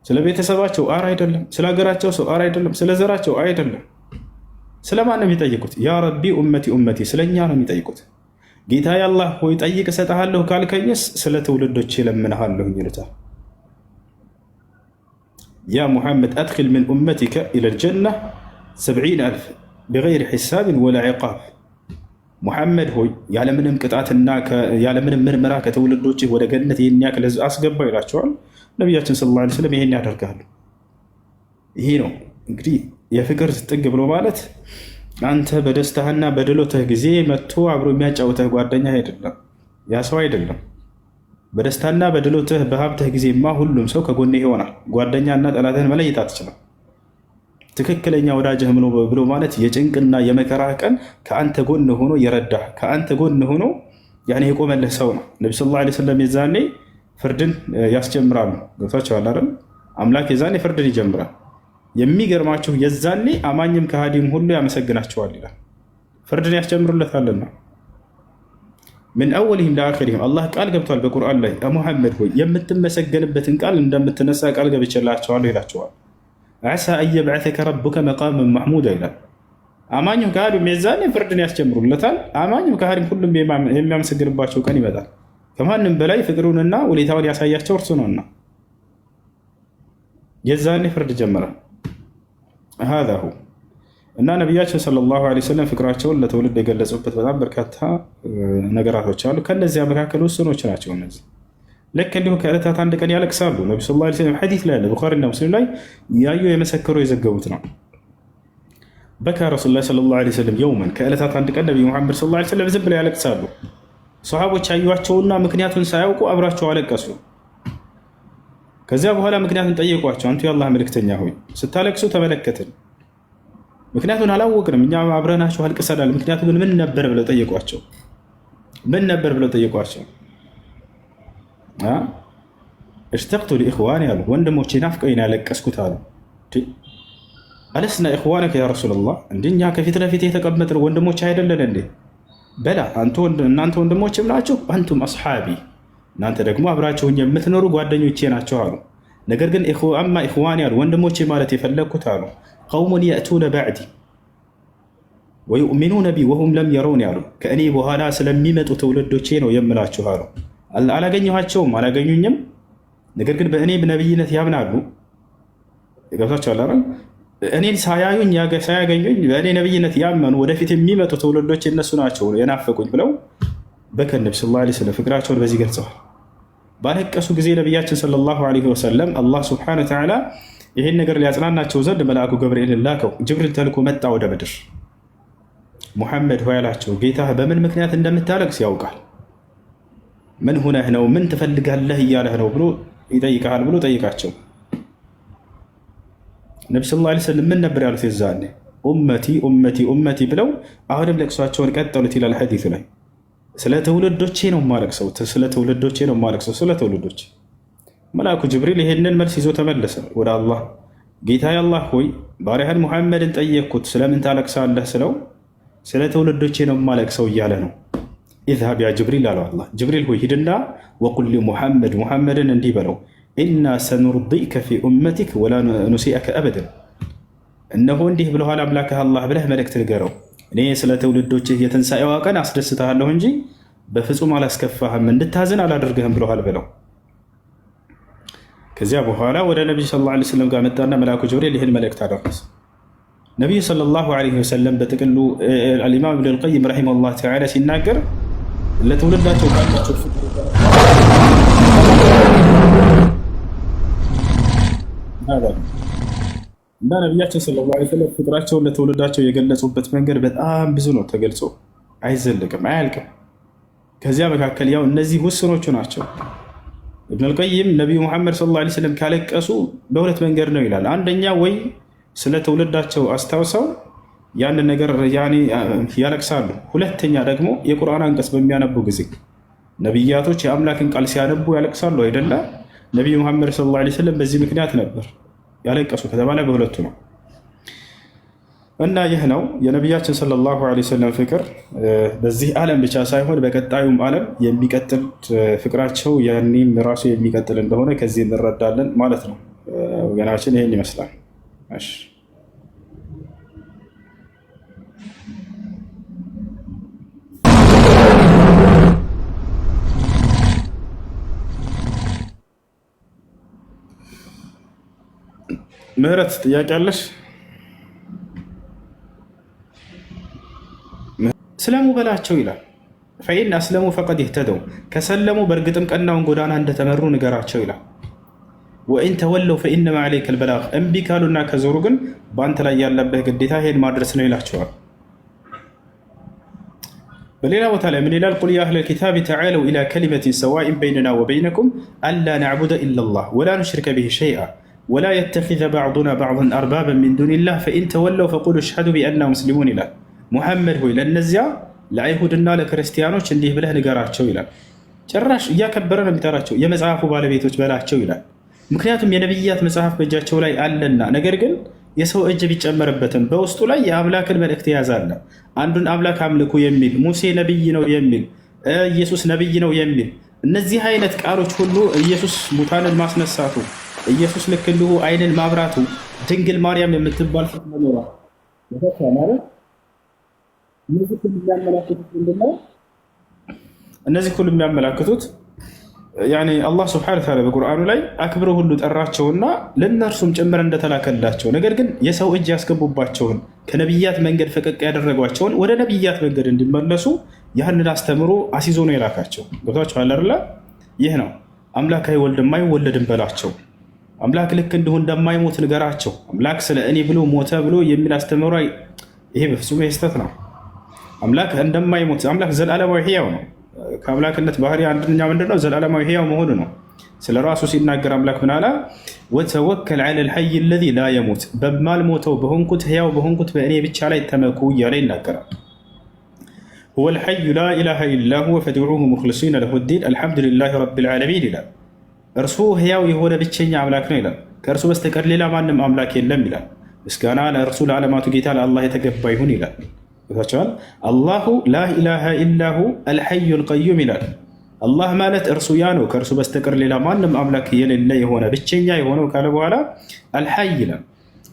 ስለ ቤተሰባቸው አር አይደለም። ስለ ሀገራቸው ሰው አር አይደለም። ስለ ዘራቸው አይደለም። ስለማን ነው የሚጠይቁት? ያ ረቢ ኡመቲ ኡመቲ፣ ስለኛ ነው የሚጠይቁት። ጌታ አላህ ሆይ ጠይቅ እሰጥሃለሁ ካልከኝስ ስለ ትውልዶች እለምንሃለሁ ይሉታል። ያ ሙሐመድ አድኪል ምን ኡመቲከ ኢለል ጀና 70,000 ቢገይሪ ሒሳብን ወላ ዒቃብ። ሙሐመድ ሆይ ያለምንም ቅጣትና ያለምንም ምርመራ ከትውልዶች ወደ ገነት ይህን ያክል ህዝብ አስገባ ይላቸዋል። ነቢያችን ሰለላሁ ዐለይሂ ወሰለም ይሄን ያደርጋሉ። ይሄ ነው እንግዲህ የፍቅር ጥግ ብሎ ማለት አንተ በደስታህና በድሎትህ ጊዜ መጥቶ አብሮ የሚያጫውተህ ጓደኛ አይደለም፣ ያ ሰው አይደለም። በደስታና በድሎትህ በሀብትህ ጊዜማ ሁሉም ሰው ከጎንህ ይሆናል። ጓደኛና ጠላትህን መለየት አትችልም። ትክክለኛ ወዳጅህ ብሎ ማለት የጭንቅና የመከራ ቀን ከአንተ ጎን ሆኖ የረዳህ ከአንተ ጎን ሆኖ የቆመልህ ሰው ነው። ነቢ ሰለላሁ ዐለይሂ ወሰለም የዛኔ ፍርድን ያስጀምራሉ። ገብቷቸዋል አይደል? አምላክ የዛኔ ፍርድን ይጀምራል። የሚገርማችሁ የዛኔ አማኝም ከሃዲም ሁሉ ያመሰግናቸዋል ይላል። ፍርድን ያስጀምሩለታልና ምን አወልህም ለአኺሪህም አላህ ቃል ገብቷል በቁርአን ላይ ሙሐመድ ሆይ የምትመሰገንበትን ቃል እንደምትነሳ ቃል ገብቼላቸዋለሁ ይላቸዋል። ዓሳ አየብዐተከ ረቡከ መቃመን መሕሙዳ ይላል። አማኝም ከሃዲም የዛኔ ፍርድን ያስጀምሩለታል። አማኝም ከሃዲም ሁሉም የሚያመሰግንባቸው ቀን ይመጣል። ከማንም በላይ ፍቅሩንና ውለታውን ያሳያቸው እርሱ ነውና የዛኔ ፍርድ ጀመረ። هذا هو እና ነቢያችን ሰለላሁ ዐለይሂ ወሰለም ፍቅራቸውን ለትውልድ የገለጹበት በጣም በርካታ ነገራቶች አሉ። ከነዚያ መካከል ውስኖች ናቸው እነዚህ። ልክ እንዲሁ ከዕለታት አንድ ቀን ያለቅሳሉ። ነቢ ሰለላሁ ዐለይሂ ወሰለም ሐዲስ ላይ አለ፣ ቡኻሪና ሙስሊም ላይ ያዩ የመሰከሩ የዘገቡት ነው። በካ ረሱሉላህ ሰለላሁ ዐለይሂ ወሰለም የውመን ከዕለታት አንድ ቀን ነቢ ሙሐመድ ሰለላሁ ዐለይሂ ወሰለም ዝም ብለው ያለቅሳሉ። ሰሃቦች ያዩዋቸውና ምክንያቱን ሳያውቁ አብራቸው አለቀሱ። ከዚያ በኋላ ምክንያቱን ጠየቋቸው። አንቱ የአላህ መልእክተኛ ሆይ ስታለቅሱ ተመለከትን፣ ምክንያቱን አላወቅንም፣ እኛ አብረናችሁ አልቅሰናል፣ ምክንያቱ ግን ምን ነበር ብለው ጠየቋቸው። ምን ነበር ብለው ጠየቋቸው? እሽተቅቱ ሊኢኽዋኒ አሉ፣ ወንድሞቼ ናፍቀውኝ ያለቀስኩት አሉ። አለስና ኢኽዋነከ ያ ረሱለላህ፣ እኛ ከፊት ለፊት የተቀመጥን ወንድሞች አይደለን እንዴ? በላ እናንተ ወንድሞችም ናችሁ፣ አንቱም አስሓቢ፣ እናንተ ደግሞ አብራችሁኝ የምትኖሩ ጓደኞቼ ናቸው አሉ። ነገር ግን አማ ኢኽዋኒ አሉ ወንድሞቼ ማለት የፈለግኩት አሉ ቀውሙን የእቱነ ባዕዲ ወዩእሚኑነ ቢ ወሁም ለም የረውን ያሉ ከእኔ በኋላ ስለሚመጡ ትውልዶቼ ነው የምላችሁ አሉ። አላገኘኋቸውም፣ አላገኙኝም። ነገር ግን በእኔ ነቢይነት ያምናሉ። ገብታችኋል አይደል? እኔን ሳያዩኝ ሳያገኙኝ በእኔ ነቢይነት ያመኑ ወደፊት የሚመጡ ትውልዶች እነሱ ናቸው የናፈቁኝ ብለው በከነቢ ሰለላሁ ዐለይሂ ወሰለም ፍቅራቸውን በዚህ ገልጸዋል። ባለቀሱ ጊዜ ነቢያችን ሰለላሁ ዐለይሂ ወሰለም አላህ ሱብሓነሁ ወተዓላ ይህን ነገር ሊያጽናናቸው ዘንድ መልአኩ ገብርኤልን ላከው። ጅብሪል ተልኮ መጣ ወደ ምድር። ሙሐመድ ሆይ አላቸው፣ ጌታህ በምን ምክንያት እንደምታለቅስ ያውቃል። ምን ሁነህ ነው? ምን ትፈልጋለህ እያለህ ነው ብሎ ይጠይቃል ብሎ ጠይቃቸው። ነቢ ሰለላሁ ዐለይሂ ወሰለም ምን ነበር ያሉት? የዛኔ ኡመቲ ኡመቲ ኡመቲ ብለው አሁንም ለቅሷቸውን ቀጠሉት ይላል ሐዲሱ ላይ። ስለ ትውልዶቼ ነው የማለቅሰው፣ ስለ ትውልዶቼ ነው የማለቅሰው፣ ስለ ትውልዶቼ። መልአኩ ጅብሪል ይሄንን መልስ ይዞ ተመለሰ ወደ አላህ። ጌታዬ አላህ ሆይ ባሪያህን ሙሐመድን ጠየቅኩት ስለምን ታለቅሳለህ ስለው ስለ ትውልዶቼ ነው የማለቅሰው እያለ ነው። ኢዝሃብ ያ ጅብሪል አለው አላህ። ጅብሪል ሆይ ሂድና ወቁል ሊሙሐመድ ሙሐመድን እንዲህ በለው ኢና ሰኑርዲከ ፊ ኡመቲክ ወላ ኑሲአከ አበደን። እነሆ እንዲህ ብለኋል አምላክህ አላህ ብለህ መልእክት ንገረው፣ እኔ ስለ ትውልዶችህ የትንሣኤዋ ቀን አስደስትሃለሁ እንጂ በፍጹም አላስከፋህም፣ እንድታዝን አላደርግህም ብለኋል በለው። ከዚያ በኋላ ወደ ነቢዩ ሰለላሁ ዐለይሂ ወሰለም ጋር መጣና መልአኩ ጅብሪል ይህን መልእክት አደረሰ። ነቢዩ ሰለላሁ ዐለይሂ ወሰለም በጥቅሉ አልኢማም ኢብኑል ቀይም ረሒመሁላህ ተዓላ ሲናገር ለትውልዳቸው ካላቸው እና ነቢያችን ሰለላሁ ዐለይሂ ወሰለም ፍቅራቸውን ለትውልዳቸው የገለጹበት መንገድ በጣም ብዙ ነው። ተገልጾ አይዘልቅም፣ አያልቅም። ከዚያ መካከል ያው እነዚህ ውስኖቹ ናቸው። ኢብኑል ቀይም ነቢዩ ሙሐመድ ሰለላሁ ዐለይሂ ወሰለም ካለቀሱ በሁለት መንገድ ነው ይላል። አንደኛ ወይ ስለ ትውልዳቸው አስታውሰው ያንን ነገር ያለቅሳሉ። ሁለተኛ ደግሞ የቁርአን አንቀጽ በሚያነቡ ጊዜ ነቢያቶች የአምላክን ቃል ሲያነቡ ያለቅሳሉ አይደለ? ነቢዩ ሙሐመድ ሰለላሁ ዐለይሂ ወሰለም በዚህ ምክንያት ነበር ያለቀሱ ከተባለ በሁለቱ ነው። እና ይህ ነው የነቢያችን ሰለላሁ ዐለይሂ ወሰለም ፍቅር በዚህ ዓለም ብቻ ሳይሆን በቀጣዩም ዓለም የሚቀጥል ፍቅራቸው ያኔም ራሱ የሚቀጥል እንደሆነ ከዚህ እንረዳለን ማለት ነው። ወገናችን ይህን ይመስላል። ምህረት ጥያቄ አለሽ? እስለሙ በላቸው ይላል። ፈኢን አስለሙ ፈቀድ ይህተደው ከሰለሙ በእርግጥም ቀናውን ጎዳና እንደተመሩ ንገራቸው ይላል። ወኢን ተወለው ፈኢነማ ዐለይከል በላግ እምቢ ካሉና ከዞሩ ግን በአንተ ላይ ያለብህ ግዴታ ይሄን ማድረስ ነው ይላቸዋል። በሌላ ቦታ ላይ ምን ይላል? ቁል ያ አህለል ኪታቢ ተዓለው ኢላ ከሊመቲን ሰዋኢን በይነና ወበይነኩም አላ ነዕቡደ ኢለላህ ወላ ኑሽሪከ ቢሂ ሸይአ ወላ የተኺዘ ባዕዱና ባዕደን አርባበን ሚን ዱኒላህ ፈኢን ተወለው ፈቁሉ እሽሀዱ ቢአንና ሙስሊሙን ይላል። ሙሐመድ ሆይ ለእነዚያ ለአይሁድና ለክርስቲያኖች እንዲህ ብለህ ንገራቸው ይላል። ጭራሽ እያከበረ ነው የሚጠራቸው። የመጽሐፉ ባለቤቶች በላቸው ይላል። ምክንያቱም የነቢያት መጽሐፍ በእጃቸው ላይ አለና። ነገር ግን የሰው እጅ ቢጨመርበትም በውስጡ ላይ የአምላክን መልእክት የያዛለ አንዱን አምላክ አምልኩ የሚል ሙሴ ነቢይ ነው የሚል ኢየሱስ ነቢይ ነው የሚል እነዚህ አይነት ቃሎች ሁሉ ኢየሱስ ሙታንን ማስነሳቱ፣ ኢየሱስ ልክ እንዲሁ አይንን ማብራቱ፣ ድንግል ማርያም የምትባል ሴት መኖሯ ማለት እነዚህ ሁሉ የሚያመላክቱት ምንድነው? እነዚህ ሁሉ የሚያመላክቱት ያኔ አላህ ስብሐነሁ ወተዓላ በቁርአኑ ላይ አክብረው ሁሉ ጠራቸውና ለእነርሱም ጭምር እንደተላከላቸው፣ ነገር ግን የሰው እጅ ያስገቡባቸውን ከነቢያት መንገድ ፈቀቅ ያደረጓቸውን ወደ ነቢያት መንገድ እንዲመለሱ ያንን አስተምሮ አሲዞ ነው የላካቸው። ገብታችኋል አይደለ? ይህ ነው አምላክ አይወልድም አይወለድም በላቸው። አምላክ ልክ እንዲሁ እንደማይሞት ንገራቸው። አምላክ ስለ እኔ ብሎ ሞተ ብሎ የሚል አስተምሮ ይሄ በፍጹም ስህተት ነው። አምላክ እንደማይሞት አምላክ ዘላለማዊ ሕያው ነው። ከአምላክነት ባህሪ አንደኛ ምንድነው? ዘላለማዊ ሕያው መሆኑ ነው። ስለ ራሱ ሲናገር አምላክ ምን አለ? ወተወከል ዐለል ሐይ አለዚ ላ የሙት በማልሞተው በሆንኩት ሕያው በሆንኩት በእኔ ብቻ ላይ ተመኩ እያለ ይናገራል። ሁወል ሐዩ ላ ኢላሃ ኢላ ሁወ ፈድዑሁ ሙኽሊሲነ ለሁ ዲን አልሐምዱሊላሂ ረቢል ዓለሚን ይላል። እርሱ ሕያው የሆነ ብቸኛ አምላክ ነው ይላል። ከእርሱ በስተቀር ሌላ ማንም አምላክ የለም ይላል። ምስጋና ለእርሱ ለዓለማቱ ጌታ ለአላህ የተገባ ይሁን ይላል። አላሁ ላ ኢላሃ ኢላሁ አልሐዩል ቀዩም ይላል። አላህ ማለት እርሱ ያ ነው ከእርሱ በስተቀር ሌላ ማንም አምላክ የሌለ የሆነ ብቸኛ የሆነው ካለ በኋላ አልሐይ ይላል።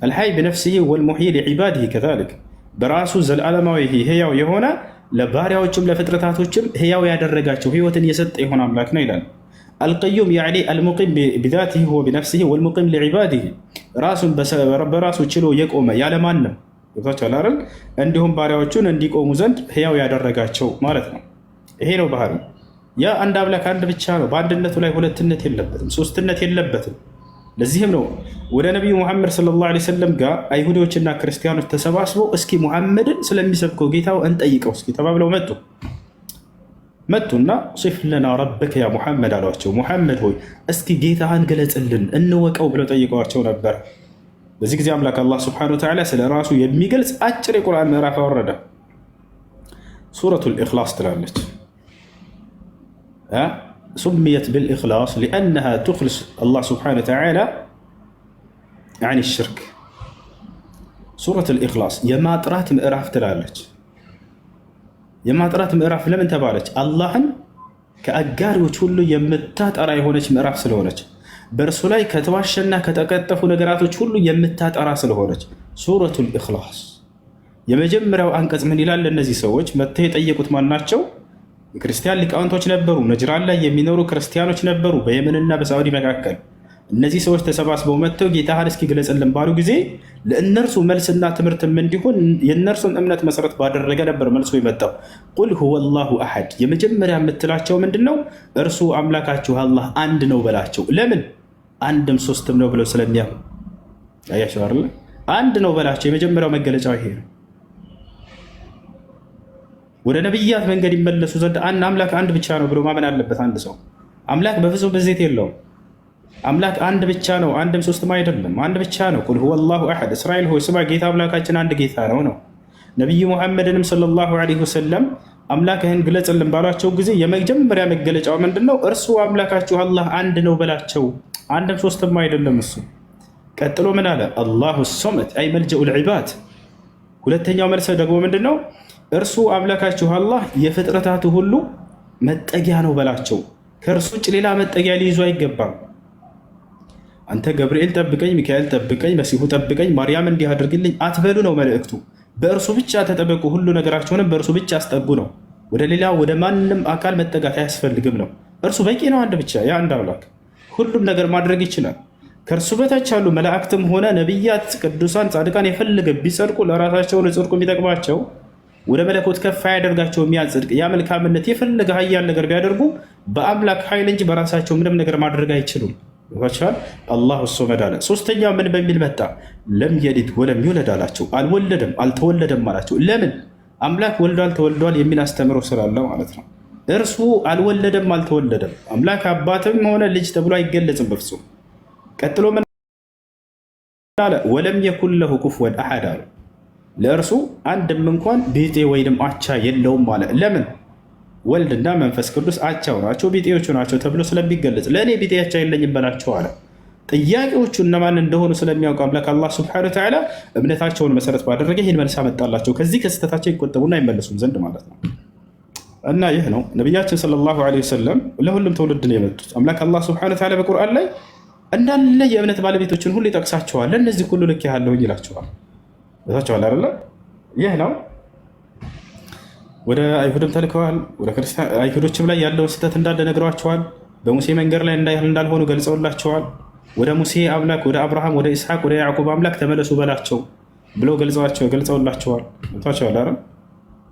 አልሐይ ብነፍሲሂ ወልሙሕይ ሊዒባዲሂ ከዛሊክ በራሱ ዘለዓለማዊ ህያው የሆነ ለባሪያዎችም ለፍጥረታቶችም ህያው ያደረጋቸው ህይወትን የሰጠ የሆነ አምላክ ነው ይላል። አልቀዩም ያዕኒ አልሙቂም ቢዛቲሂ ወቢነፍሲሂ ወልሙቂም ሊዒባዲሂ ራሱን በራሱ ችሎ የቆመ ያለማንም አይደል እንዲሁም ባሪያዎቹን እንዲቆሙ ዘንድ ህያው ያደረጋቸው ማለት ነው። ይሄ ነው ባህሪ። ያ አንድ አምላክ አንድ ብቻ ነው። በአንድነቱ ላይ ሁለትነት የለበትም፣ ሶስትነት የለበትም። ለዚህም ነው ወደ ነቢዩ ሙሐመድ ሰለላሁ ዐለይሂ ወሰለም ጋር አይሁዶችና ክርስቲያኖች ተሰባስበው እስኪ ሙሐመድን ስለሚሰብከው ጌታው እንጠይቀው እስኪ ተባብለው መጡና ሲፍ ለና ረበከ ያ ሙሐመድ አሏቸው። ሙሐመድ ሆይ እስኪ ጌታህን ገለጽልን እንወቀው ብለው ጠይቀዋቸው ነበር። በዚህ ጊዜ አምላክ አላህ ሱብሓነሁ ወተዓላ ስለ ራሱ የሚገልጽ አጭር የቁርአን ምዕራፍ አወረደ። ሱረቱል ኢኽላስ ትላለች። ሱምየት ብልኢኽላስ ሊአነሃ ቱኽልስ አላህ ሱብሓነሁ ወተዓላ ዐን ሽርክ። ሱረቱል ኢኽላስ የማጥራት ምዕራፍ ትላለች። የማጥራት ምዕራፍ ለምን ተባለች? አላህን ከአጋሪዎች ሁሉ የምታጠራ የሆነች ምዕራፍ ስለሆነች፣ በእርሱ ላይ ከተዋሸና ከተቀጠፉ ነገራቶች ሁሉ የምታጠራ ስለሆነች ሱረቱል ኢኽላስ። የመጀመሪያው አንቀጽ ምን ይላል? እነዚህ ሰዎች መጥተው የጠየቁት ማን ናቸው? የክርስቲያን ሊቃውንቶች ነበሩ። ነጅራን ላይ የሚኖሩ ክርስቲያኖች ነበሩ፣ በየመንና በሳዑዲ መካከል። እነዚህ ሰዎች ተሰባስበው መጥተው ጌታህን እስኪ ግለጽልን ባሉ ጊዜ ለእነርሱ መልስና ትምህርትም እንዲሆን የእነርሱን እምነት መሰረት ባደረገ ነበር መልሶ የመጣው። ቁል ሁወ ላሁ አሐድ። የመጀመሪያ የምትላቸው ምንድን ነው? እርሱ አምላካችሁ አላህ አንድ ነው በላቸው። ለምን? አንድም ሶስትም ነው ብለው ስለሚያምኑ። አያቸው አይደለ? አንድ ነው በላቸው። የመጀመሪያው መገለጫው ይሄ ነው። ወደ ነቢያት መንገድ ይመለሱ ዘንድ አንድ አምላክ አንድ ብቻ ነው ብሎ ማመን አለበት። አንድ ሰው አምላክ በፍጹም ብዜት የለውም። አምላክ አንድ ብቻ ነው፣ አንድም ሶስትም አይደለም፣ አንድ ብቻ ነው። ቁል ሁወ ላሁ አሐድ። እስራኤል ሆይ ስማ፣ ጌታ አምላካችን አንድ ጌታ ነው። ነቢዩ ሙሐመድንም ሰለላሁ ዐለይሂ ወሰለም አምላክህን ግለጽልን ባሏቸው ጊዜ የመጀመሪያ መገለጫው ምንድን ነው? እርሱ አምላካችሁ አላህ አንድ ነው በላቸው፣ አንድም ሶስትም አይደለም እሱ። ቀጥሎ ምን አለ? አላሁ ሶመድ አይ መልጀኡ ልዒባድ። ሁለተኛው መልስ ደግሞ ምንድን ነው? እርሱ አምላካችሁ አላህ የፍጥረታቱ ሁሉ መጠጊያ ነው በላቸው። ከእርሱ ውጭ ሌላ መጠጊያ ሊይዙ አይገባም። አንተ ገብርኤል ጠብቀኝ፣ ሚካኤል ጠብቀኝ፣ መሲሁ ጠብቀኝ፣ ማርያም እንዲህ አድርግልኝ አትበሉ ነው መልእክቱ። በእርሱ ብቻ ተጠበቁ፣ ሁሉ ነገራቸውንም በእርሱ ብቻ አስጠጉ ነው። ወደ ሌላ ወደ ማንም አካል መጠጋት አያስፈልግም ነው። እርሱ በቂ ነው። አንድ ብቻ የአንድ አምላክ ሁሉም ነገር ማድረግ ይችላል። ከእርሱ በታች ያሉ መላእክትም ሆነ ነቢያት፣ ቅዱሳን፣ ጻድቃን የፈለገ ቢጸድቁ ለራሳቸው ጽድቁ የሚጠቅማቸው ወደ መለኮት ከፍ ያደርጋቸው የሚያጽድቅ ያ መልካምነት የፈለገ ሀያል ነገር ቢያደርጉ በአምላክ ኃይል እንጂ በራሳቸው ምንም ነገር ማድረግ አይችሉም። ይቻል አላሁ ሶመድ አለ። ሶስተኛው ምን በሚል መጣ? ለም የሊድ ወለም ይውለድ አላቸው። አልወለደም አልተወለደም አላቸው። ለምን? አምላክ ወልዷል ተወልዷል የሚል አስተምሮ ስላለ ማለት ነው። እርሱ አልወለደም አልተወለደም። አምላክ አባትም ሆነ ልጅ ተብሎ አይገለጽም በፍጹም። ቀጥሎ ምን አለ? ወለም የኩን ለሁ ኩፍወን አሐድ አለ። ለእርሱ አንድም እንኳን ቢጤ ወይንም አቻ የለውም አለ። ለምን? ወልድና መንፈስ ቅዱስ አቻው ናቸው፣ ቢጤዎቹ ናቸው ተብሎ ስለሚገለጽ ለእኔ ቢጤ አቻ የለኝም በላቸው አለ። ጥያቄዎቹ እነማን እንደሆኑ ስለሚያውቅ አምላክ አላህ ሱብሓነሁ ወተዓላ እምነታቸውን መሰረት ባደረገ ይህን መልስ አመጣላቸው፣ ከዚህ ከስህተታቸው ይቆጠቡና አይመለሱም ዘንድ ማለት ነው። እና ይህ ነው ነቢያችን ሰለላሁ ዐለይሂ ወሰለም ለሁሉም ትውልድ ነው የመጡት። አምላክ አላህ ሱብሓነሁ ወተዓላ በቁርአን ላይ እንዳለ የእምነት ባለቤቶችን ሁሉ ይጠቅሳቸዋል። ለእነዚህ ሁሉ ልክ ያለሁኝ ይላቸዋል። ታቸዋል አይደለ? ይህ ነው። ወደ አይሁድም ተልከዋል። ወደ አይሁዶችም ላይ ያለውን ስህተት እንዳለ ነግረዋቸዋል። በሙሴ መንገድ ላይ እንዳልሆኑ ገልጸውላቸዋል። ወደ ሙሴ አምላክ ወደ አብርሃም፣ ወደ ኢስሐቅ፣ ወደ ያዕቁብ አምላክ ተመለሱ በላቸው ብለው ገልጸውላቸዋል። ታቸዋል አይደል?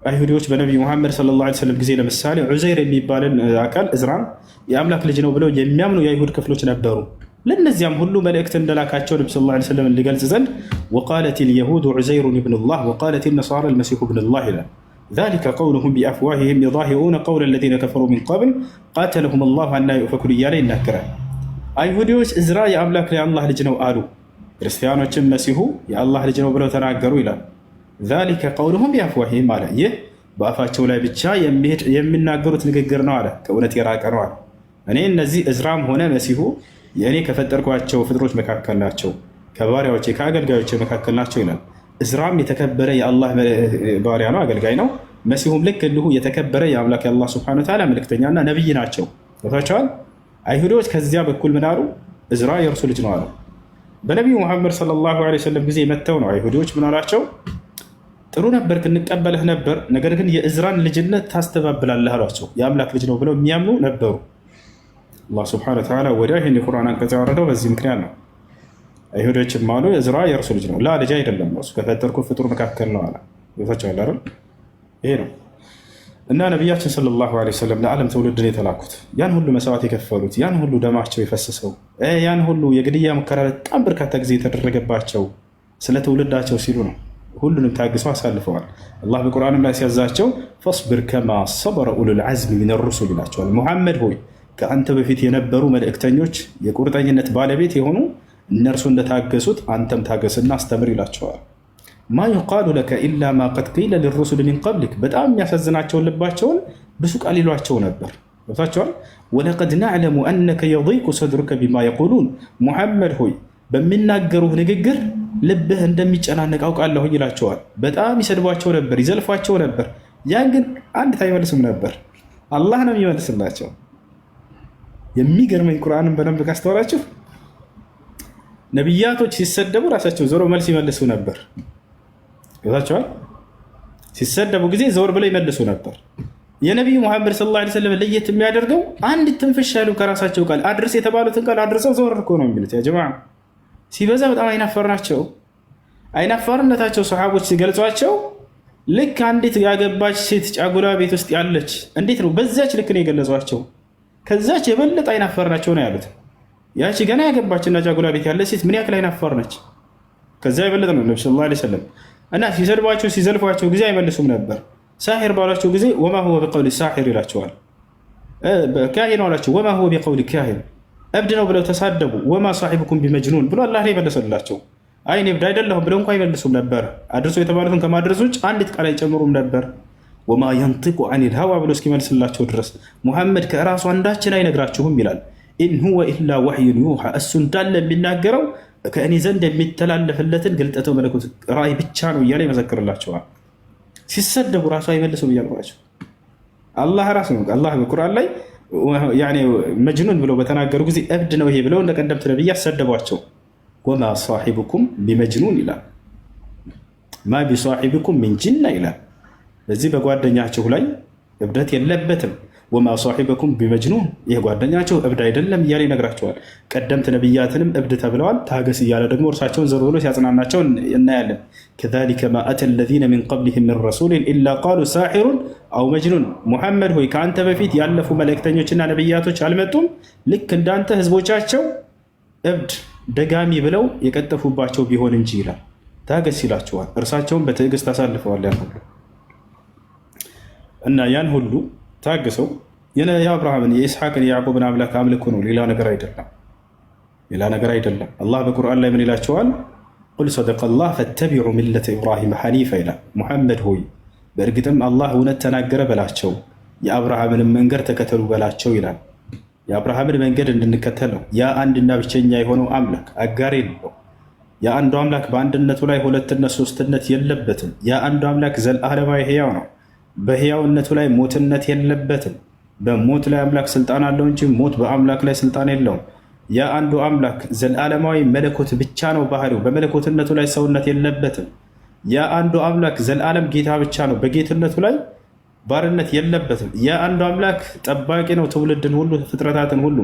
አይሁዶች በነቢዩ ሙሐመድ ሰለላሁ ዐለይሂ ወሰለም ጊዜ ለምሳሌ ዑዘይር የሚባልን አካል እዝራ የአምላክ ልጅ ነው ብለው የሚያምኑ የአይሁድ ክፍሎች ነበሩ። ለእነዚያም ሁሉ መልእክት እንደላካቸው ነቢ ሰለላሁ ዐለይሂ ወሰለም ሊገልጽ ዘንድ ወቃለት ልየሁድ ዑዘይሩን ብኑላህ ወቃለት ነሳራ ልመሲሑ ብኑላህ ይላል። ዛሊከ ቀውሉሁም ቢአፍዋሂሂም ዩዳሂኡነ ቀውለ ለዚነ ከፈሩ ሚን ቀብል ቃተለሁም ላሁ አና ዩፈኩን እያለ ይናገራል። አይሁዲዎች እዝራ የአምላክ የአላህ ልጅ ነው አሉ፣ ክርስቲያኖችም መሲሁ የአላህ ልጅ ነው ብለው ተናገሩ ይላል። ዛሊከ ቀውሉሁም ቢአፍዋሂሂም አለ። ይህ በአፋቸው ላይ ብቻ የሚናገሩት ንግግር ነው አለ፣ ከእውነት የራቀ ነው አለ። እኔ እነዚህ እዝራም ሆነ መሲሁ የእኔ ከፈጠርኳቸው ፍጥሮች መካከል ናቸው፣ ከባሪያዎቼ ከአገልጋዮቼ መካከል ናቸው ይላል። እዝራም የተከበረ የአላህ ባሪያ ነው፣ አገልጋይ ነው። መሲሁም ልክ እንዲሁ የተከበረ የአምላክ የአላህ ሱብሓነሁ ወተዓላ መልእክተኛና ነቢይ ናቸው። ገብታችኋል? አይሁዶች ከዚያ በኩል ምን አሉ? እዝራ የእርሱ ልጅ ነው አሉ። በነቢዩ ሙሐመድ ሰለላሁ ዐለይሂ ወሰለም ጊዜ መጥተው ነው አይሁዶች ምን አላቸው? ጥሩ ነበር እንቀበልህ ነበር፣ ነገር ግን የእዝራን ልጅነት ታስተባብላለህ አሏቸው። የአምላክ ልጅ ነው ብለው የሚያምኑ ነበሩ። አላህ ሱብሓነሁ ወተዓላ ወዲያ ይህን የቁርአን አንቀጽ ያወረደው በዚህ ምክንያት ነው። አይሁዶችም አሉ እዝራ የእርሱ ልጅ ነው፣ ላ ልጅ አይደለም፣ እሱ ከፈጠርኩት ፍጡር መካከል ነው አለ። ይወታቸዋል አይደል? ይሄ ነው እና ነቢያችን ሰለላሁ ዐለይሂ ወሰለም ለዓለም ትውልድን የተላኩት ያን ሁሉ መስዋዕት የከፈሉት ያን ሁሉ ደማቸው የፈሰሰው ያን ሁሉ የግድያ ሙከራ በጣም በርካታ ጊዜ የተደረገባቸው ስለ ትውልዳቸው ሲሉ ነው። ሁሉንም ታግሰው አሳልፈዋል። አላህ በቁርአንም ላይ ሲያዛቸው ፈስብር ከማ ሰበረ ኡሉል ዐዝሚ ሚነ ሩሱል ይላቸዋል። ሙሐመድ ሆይ ከአንተ በፊት የነበሩ መልእክተኞች የቁርጠኝነት ባለቤት የሆኑ እነርሱ እንደታገሱት አንተም ታገስና አስተምር ይላቸዋል። ማ ዩቃሉ ለከ ኢላ ማ ቀድ ቂለ ሊሩሱል ሚን ቀብሊክ በጣም የሚያሳዝናቸውን ልባቸውን ብዙ ቃል ይሏቸው ነበር። ገብታቸዋል። ወለቀድ ናዕለሙ አነከ የضይቁ ሰድሩከ ቢማ የቁሉን ሙሐመድ ሆይ በሚናገሩህ ንግግር ልብህ እንደሚጨናነቅ አውቃለሁ ይላቸዋል። በጣም ይሰድቧቸው ነበር፣ ይዘልፏቸው ነበር። ያን ግን አንድ አይመልሱም ነበር፣ አላህ ነው የሚመልስላቸው። የሚገርመኝ ቁርአንን በደንብ ካስተዋላችሁ ነቢያቶች ሲሰደቡ ራሳቸው ዞሮ መልስ ይመልሱ ነበር። ይወታቸዋል። ሲሰደቡ ጊዜ ዞር ብለው ይመልሱ ነበር። የነቢዩ ሙሐመድ ሰለላሁ ዐለይሂ ወሰለም ለየት የሚያደርገው አንድ ትንፍሽ ያሉ ከራሳቸው ቃል አድርስ የተባሉትን ቃል አድርሰው ዞር እኮ ነው የሚሉት። ያ ጀማዓ ሲበዛ በጣም አይናፋር ናቸው። አይናፋርነታቸው ሰሃቦች ሲገልጿቸው ልክ አንዲት ያገባች ሴት ጫጉላ ቤት ውስጥ ያለች እንዴት ነው በዛች ልክ ነው የገለጿቸው። ከዛች የበለጠ አይናፋር ናቸው ነው ያሉት። ያቺ ገና ያገባችና ጫጉላ ቤት ያለች ሴት ምን ያክል አይናፋር ነች? ከዛ የበለጠ ነው ነብዩ ሰለላሁ ዐለይሂ ወሰለም። እና ሲሰድቧቸው ሲዘልፏቸው ጊዜ አይመልሱም ነበር። ሳሒር ባሏቸው ጊዜ ወማ ሁወ ቢቀውሊ ሳሒር ይላቸዋል። ካሂን አሏቸው ወማ ሁወ ቢቀውሊ ካሂን፣ እብድ ነው ብለው ተሳደቡ። ወማ ሳሒብኩም ቢመጅኑን ብሎ አላህ ላይ መለሰላቸው። አይ እኔ እብድ አይደለሁም ብለው እንኳ አይመልሱም ነበር። አድርሶ የተባሉትን ከማድረስ ውጭ አንዲት ቃል አይጨምሩም ነበር። ወማ የንጢቁ ዐኒል ሀዋ ብሎ እስኪመልስላቸው ድረስ ሙሐመድ ከእራሱ አንዳችን አይነግራችሁም ይላል። ኢን ሁወ ኢላ ወሕዩን ዩሓ፣ እሱ እንዳለ የሚናገረው ከእኔ ዘንድ የሚተላለፍለትን ግልጠተ መለኮት ራእይ ብቻ ነው እያለ ይመሰክርላቸዋል። ሲሰደቡ ራሱ አይመልሱም እያልኳቸው አላህ ራሱ ነው። አላህ በቁርአን ላይ መጅኑን ብለው በተናገሩ ጊዜ እብድ ነው ይሄ ብለው እንደ ቀደምት ነብይ አሰደቧቸው። ወማ ሳሒብኩም ቢመጅኑን ይላል፣ ማ ቢሳሒብኩም ሚን ጅና ይላል። በዚህ በጓደኛችሁ ላይ እብደት የለበትም። ወማ ሳሒበኩም ቢመጅኑን፣ ይህ ጓደኛቸው እብድ አይደለም እያለ ይነግራቸዋል። ቀደምት ነቢያትንም እብድ ተብለዋል። ታገስ እያለ ደግሞ እርሳቸውን ዘር ብሎ ሲያጽናናቸው እናያለን። ከዛሊከ ማ አተ ለዚነ ሚን ቀብሊሂም ሚን ረሱሊን ኢላ ቃሉ ሳሒሩን አው መጅኑን። ሙሐመድ ሆይ ከአንተ በፊት ያለፉ መልእክተኞችና ነቢያቶች አልመጡም ልክ እንዳንተ ህዝቦቻቸው እብድ ደጋሚ ብለው የቀጠፉባቸው ቢሆን እንጂ ይላል። ታገስ ይላቸዋል። እርሳቸውን በትዕግስት አሳልፈዋል ያን ሁሉ እና ያን ሁሉ ታግሰው የአብርሃምን የኢስሐቅን የያዕቆብን አምላክ አምልኮ ነው፣ ሌላ ነገር አይደለም። ሌላ ነገር አይደለም። አላህ በቁርአን ላይ ምን ይላቸዋል? ቁል ሰደቀላህ ፈተቢዑ ሚለተ ኢብራሂም ሐኒፈ ይላል። ሙሐመድ ሆይ በእርግጥም አላህ እውነት ተናገረ በላቸው፣ የአብርሃምንም መንገድ ተከተሉ በላቸው ይላል። የአብርሃምን መንገድ እንድንከተል ነው። ያ አንድና ብቸኛ የሆነው አምላክ አጋር የለው። የአንዱ አምላክ በአንድነቱ ላይ ሁለትነት ሶስትነት የለበትም። ያ አንዱ አምላክ ዘለዓለማዊ ሕያው ነው። በሕያውነቱ ላይ ሞትነት የለበትም። በሞት ላይ አምላክ ስልጣን አለው እንጂ ሞት በአምላክ ላይ ስልጣን የለውም። ያ አንዱ አምላክ ዘለዓለማዊ መለኮት ብቻ ነው ባህሪው። በመለኮትነቱ ላይ ሰውነት የለበትም። ያ አንዱ አምላክ ዘለዓለም ጌታ ብቻ ነው። በጌትነቱ ላይ ባርነት የለበትም። ያ አንዱ አምላክ ጠባቂ ነው፣ ትውልድን ሁሉ ፍጥረታትን ሁሉ።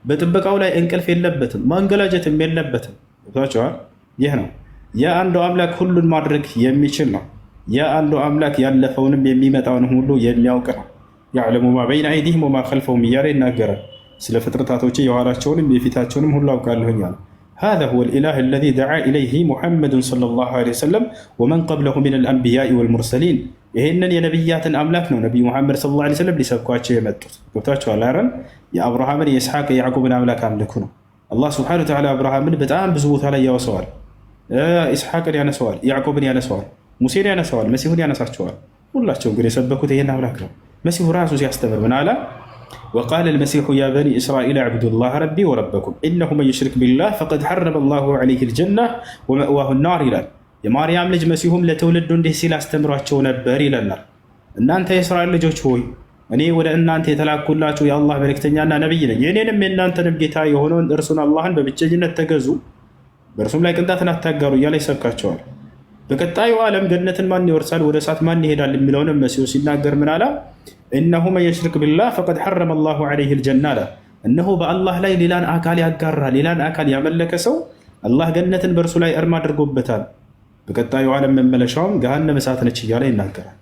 በጥበቃው ላይ እንቅልፍ የለበትም፣ ማንገላጀትም የለበትም። ታቸዋል። ይህ ነው ያ አንዱ አምላክ ሁሉን ማድረግ የሚችል ነው። ያ አንዱ አምላክ ያለፈውንም የሚመጣውን ሁሉ የሚያውቅ ነው። ያዕለሙ ማ በይነ አይዲህም ወማ ኸልፈሁም እያለ ይናገራል። ስለ ፍጥረታቶች የኋላቸውንም የፊታቸውንም ሁሉ አውቃለሁኛል። ሃዛ ሁወል ኢላህ አለዚ ደዓ ኢለይሂ ሙሐመዱን ሰለላሁ ዐለይሂ ወሰለም ወመን ቀብለሁ ሚነል አንቢያኢ ወልሙርሰሊን። ይህንን የነቢያትን አምላክ ነው ነቢዩ ሙሐመድ ሰለላሁ ዐለይሂ ወሰለም ሊሰብኳቸው የመጡት። ገብታችኋል አይደል? የአብርሃምን የኢስሐቅ የያዕቆብን አምላክ አምልኩ ነው። አላህ ሱብሓነሁ ወተዓላ አብርሃምን በጣም ብዙ ቦታ ላይ ያወሰዋል። ኢስሐቅን ያነሰዋል፣ ያዕቆብን ያነሰዋል፣ ሙሴን ያነሰዋል፣ መሲሁን ያነሳቸዋል። ሁላቸው ግን የሰበኩት ይህን አምላክ ነው። መሲሁ ራሱ ሲያስተምር ምን አለ? ወቃለ ልመሲሑ ያ በኒ እስራኤል አዕቡዱላህ ረቢ ወረበኩም ኢነሁ መን ዩሽሪክ ቢላህ ፈቀድ ሐረመ ላሁ ዐለይሂ ልጀና ወመእዋሁ ናር ይላል። የማርያም ልጅ መሲሁም ለትውልዱ እንዲህ ሲል አስተምሯቸው ነበር ይለናል። እናንተ የእስራኤል ልጆች ሆይ እኔ ወደ እናንተ የተላኩላችሁ የአላህ መልእክተኛና ነቢይ ነኝ። የእኔንም የእናንተንም ጌታ የሆነውን እርሱን አላህን በብቸኝነት ተገዙ፣ በእርሱም ላይ ቅንጣትን አታጋሩ እያለ ይሰብካቸዋል። በቀጣዩ ዓለም ገነትን ማን ይወርሳል፣ ወደ እሳት ማን ይሄዳል የሚለውንም መሲሁ ሲናገር ምን አለ? እነሁ መን የሽርክ ቢላህ ፈቀድ ሐረመ አላሁ ዐለይሂ ልጀና አለ። እነሆ በአላህ ላይ ሌላን አካል ያጋራ ሌላን አካል ያመለከ ሰው አላህ ገነትን በእርሱ ላይ እርም አድርጎበታል። በቀጣዩ ዓለም መመለሻውም ገሃነመ እሳት ነች እያለ ይናገራል።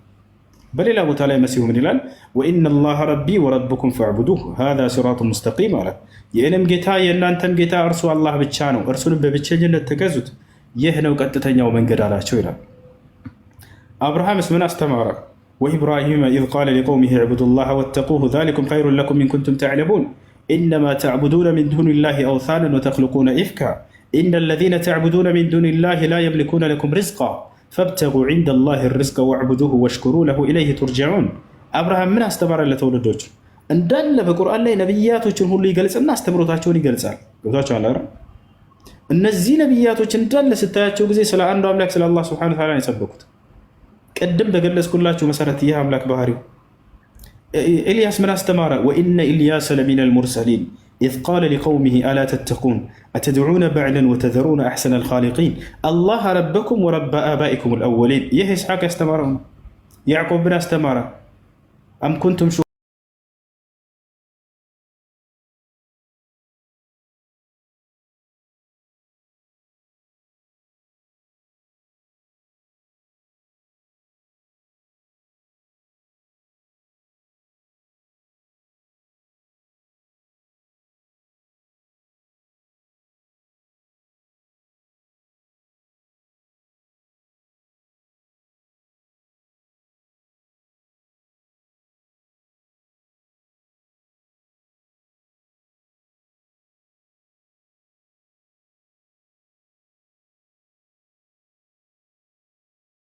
በሌላ ቦታ ላይ መሲሁ ምን ይላል? ወኢነ አላህ ረቢ ወረብኩም ፈዕቡዱህ ሃዛ ሲራጡን ሙስተቂም አለ። የእኔም ጌታ የእናንተም ጌታ እርሱ አላህ ብቻ ነው፣ እርሱንም በብቸኝነት ተገዙት፣ ይህ ነው ቀጥተኛው መንገድ አላቸው ይላል። አብርሃምስ ምን አስተማረ? ወኢብራሂመ ኢዝ ቃለ ሊቀውሚሂ ዕቡዱ ላህ ወተቁሁ ዛሊኩም ኸይሩን ለኩም ኢን ኩንቱም ተዕለሙን ኢነማ ተዕቡዱነ ሚን ዱኒላሂ አውሳነን ወተኽሉቁነ ኢፍካ ኢነ ለዚነ ተዕቡዱነ ሚን ዱኒላሂ ላ የምሊኩነ ለኩም ሪዝቃ ፈብተጉ ዒንደላሂ ሪዝቀ ወዕቡዱሁ ወሽኩሩ ለሁ ኢለይሂ ቱርጀዑን። አብርሃም ምን አስተማረ ለትውልዶች? እንዳለ በቁርአን ላይ ነቢያቶችን ሁሉ ይገልጽና አስተምሮታቸውን ይገልጻል። ገብቷቸዋል አይደል? እነዚህ ነቢያቶች እንዳለ ስታያቸው ጊዜ ስለ አንዱ አምላክ ስለ አላህ ሱብሓነሁ ወተዓላ የሰበኩት ቅድም በገለጽኩላችሁ መሰረት ይህ አምላክ ባህሪው። ኤልያስ ምን አስተማረ? ወኢነ ኢልያሰ ለሚነል ሙርሰሊን ኢዝ ቃለ ሊቀውሚሂ አላ ተተቁን አተድዑነ በዕለን ወተዘሩነ አሕሰነል ኻሊቂን አላህ ረበኩም ወረበ አባኢኩም አልአወሊን። ይህ ኢስሐቅ ያስተማረው ነው። ያዕቆብ ምን አስተማረ? አም ኩንቱም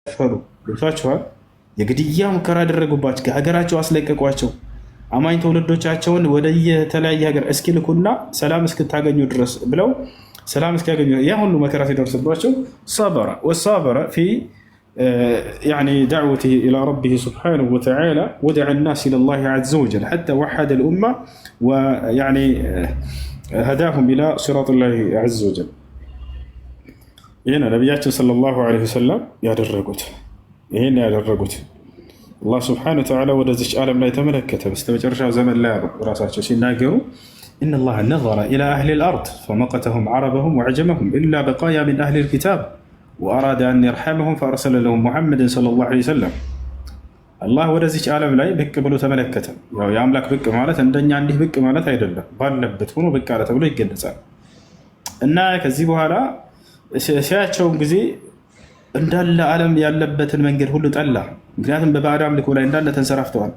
ፈሩ ልብሷቸዋል። የግድያ ሙከራ ያደረጉባቸው ከሀገራቸው አስለቀቋቸው። አማኝ ትውልዶቻቸውን ወደ የተለያየ ሀገር እስኪልኩና ሰላም እስክታገኙ ድረስ ብለው ሰላም እስኪያገኙ ያ ሁሉ መከራ ሲደርስባቸው ሰበረ ወሳበረ ፊ دعوته إلى ربه سبحانه وتعالى ودع الناس إلى الله عز وجل حتى وحد الأمة ويعني هداهم إلى صراط الله عز وجل. ይህን ነቢያችን ሰለላሁ ዐለይሂ ወሰለም ያደረጉት ይህን ያደረጉት አላህ ስብሐነሁ ወተዓላ ወደዚች ዓለም ላይ ተመለከተ። በስተመጨረሻው ዘመን ላይ ያሉ ራሳቸው ሲናገሩ ኢነላህ ነዘረ ኢላ አህሊል አርድ ፈመቀተሁም ዐረበሁም ወዐጀመሁም ኢላ በቃያ ሚን አህሊል ኪታብ ወአራደ አን የርሐመሁም ፈአርሰለ ለሁም ሙሐመድን ሰለላሁ ዐለይሂ ወሰለም። አላህ ወደዚች ዓለም ላይ ብቅ ብሎ ተመለከተ። ያው የአምላክ ብቅ ማለት እንደኛ እንዲህ ብቅ ማለት አይደለም፣ ባለበት ሆኖ ብቅ አለ ተብሎ ይገለጻል። እና ከዚህ በኋላ ሲያቸውን ጊዜ እንዳለ ዓለም ያለበትን መንገድ ሁሉ ጠላ። ምክንያቱም በባዕድ አምልኮ ላይ እንዳለ ተንሰራፍተዋል።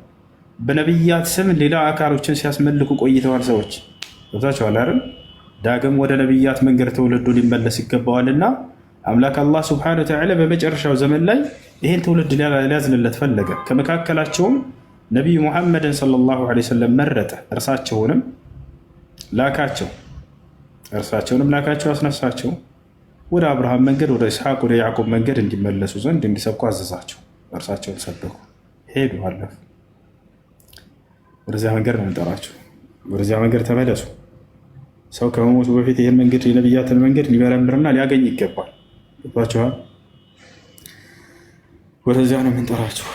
በነቢያት ስም ሌላ አካሎችን ሲያስመልኩ ቆይተዋል። ሰዎች ገብታችኋል አይደል? ዳግም ወደ ነቢያት መንገድ ትውልዱ ሊመለስ ይገባዋልና አምላክ አላህ ሱብሓነሁ ወተዓላ በመጨረሻው ዘመን ላይ ይህን ትውልድ ሊያዝንለት ፈለገ። ከመካከላቸውም ነቢዩ ሙሐመድን ሰለላሁ ዐለይሂ ወሰለም መረጠ። እርሳቸውንም ላካቸው፣ አስነሳቸው። ወደ አብርሃም መንገድ፣ ወደ ኢስሐቅ፣ ወደ ያዕቆብ መንገድ እንዲመለሱ ዘንድ እንዲሰብኩ አዘዛቸው። እርሳቸውን ሰበኩ፣ ሄዱ፣ አለፉ። ወደዚያ መንገድ ነው የምንጠራቸው። ወደዚያ መንገድ ተመለሱ። ሰው ከመሞቱ በፊት ይህን መንገድ የነቢያትን መንገድ ሊመረምርና ሊያገኝ ይገባል። ገባችኋል? ወደዚያ ነው የምንጠራቸው።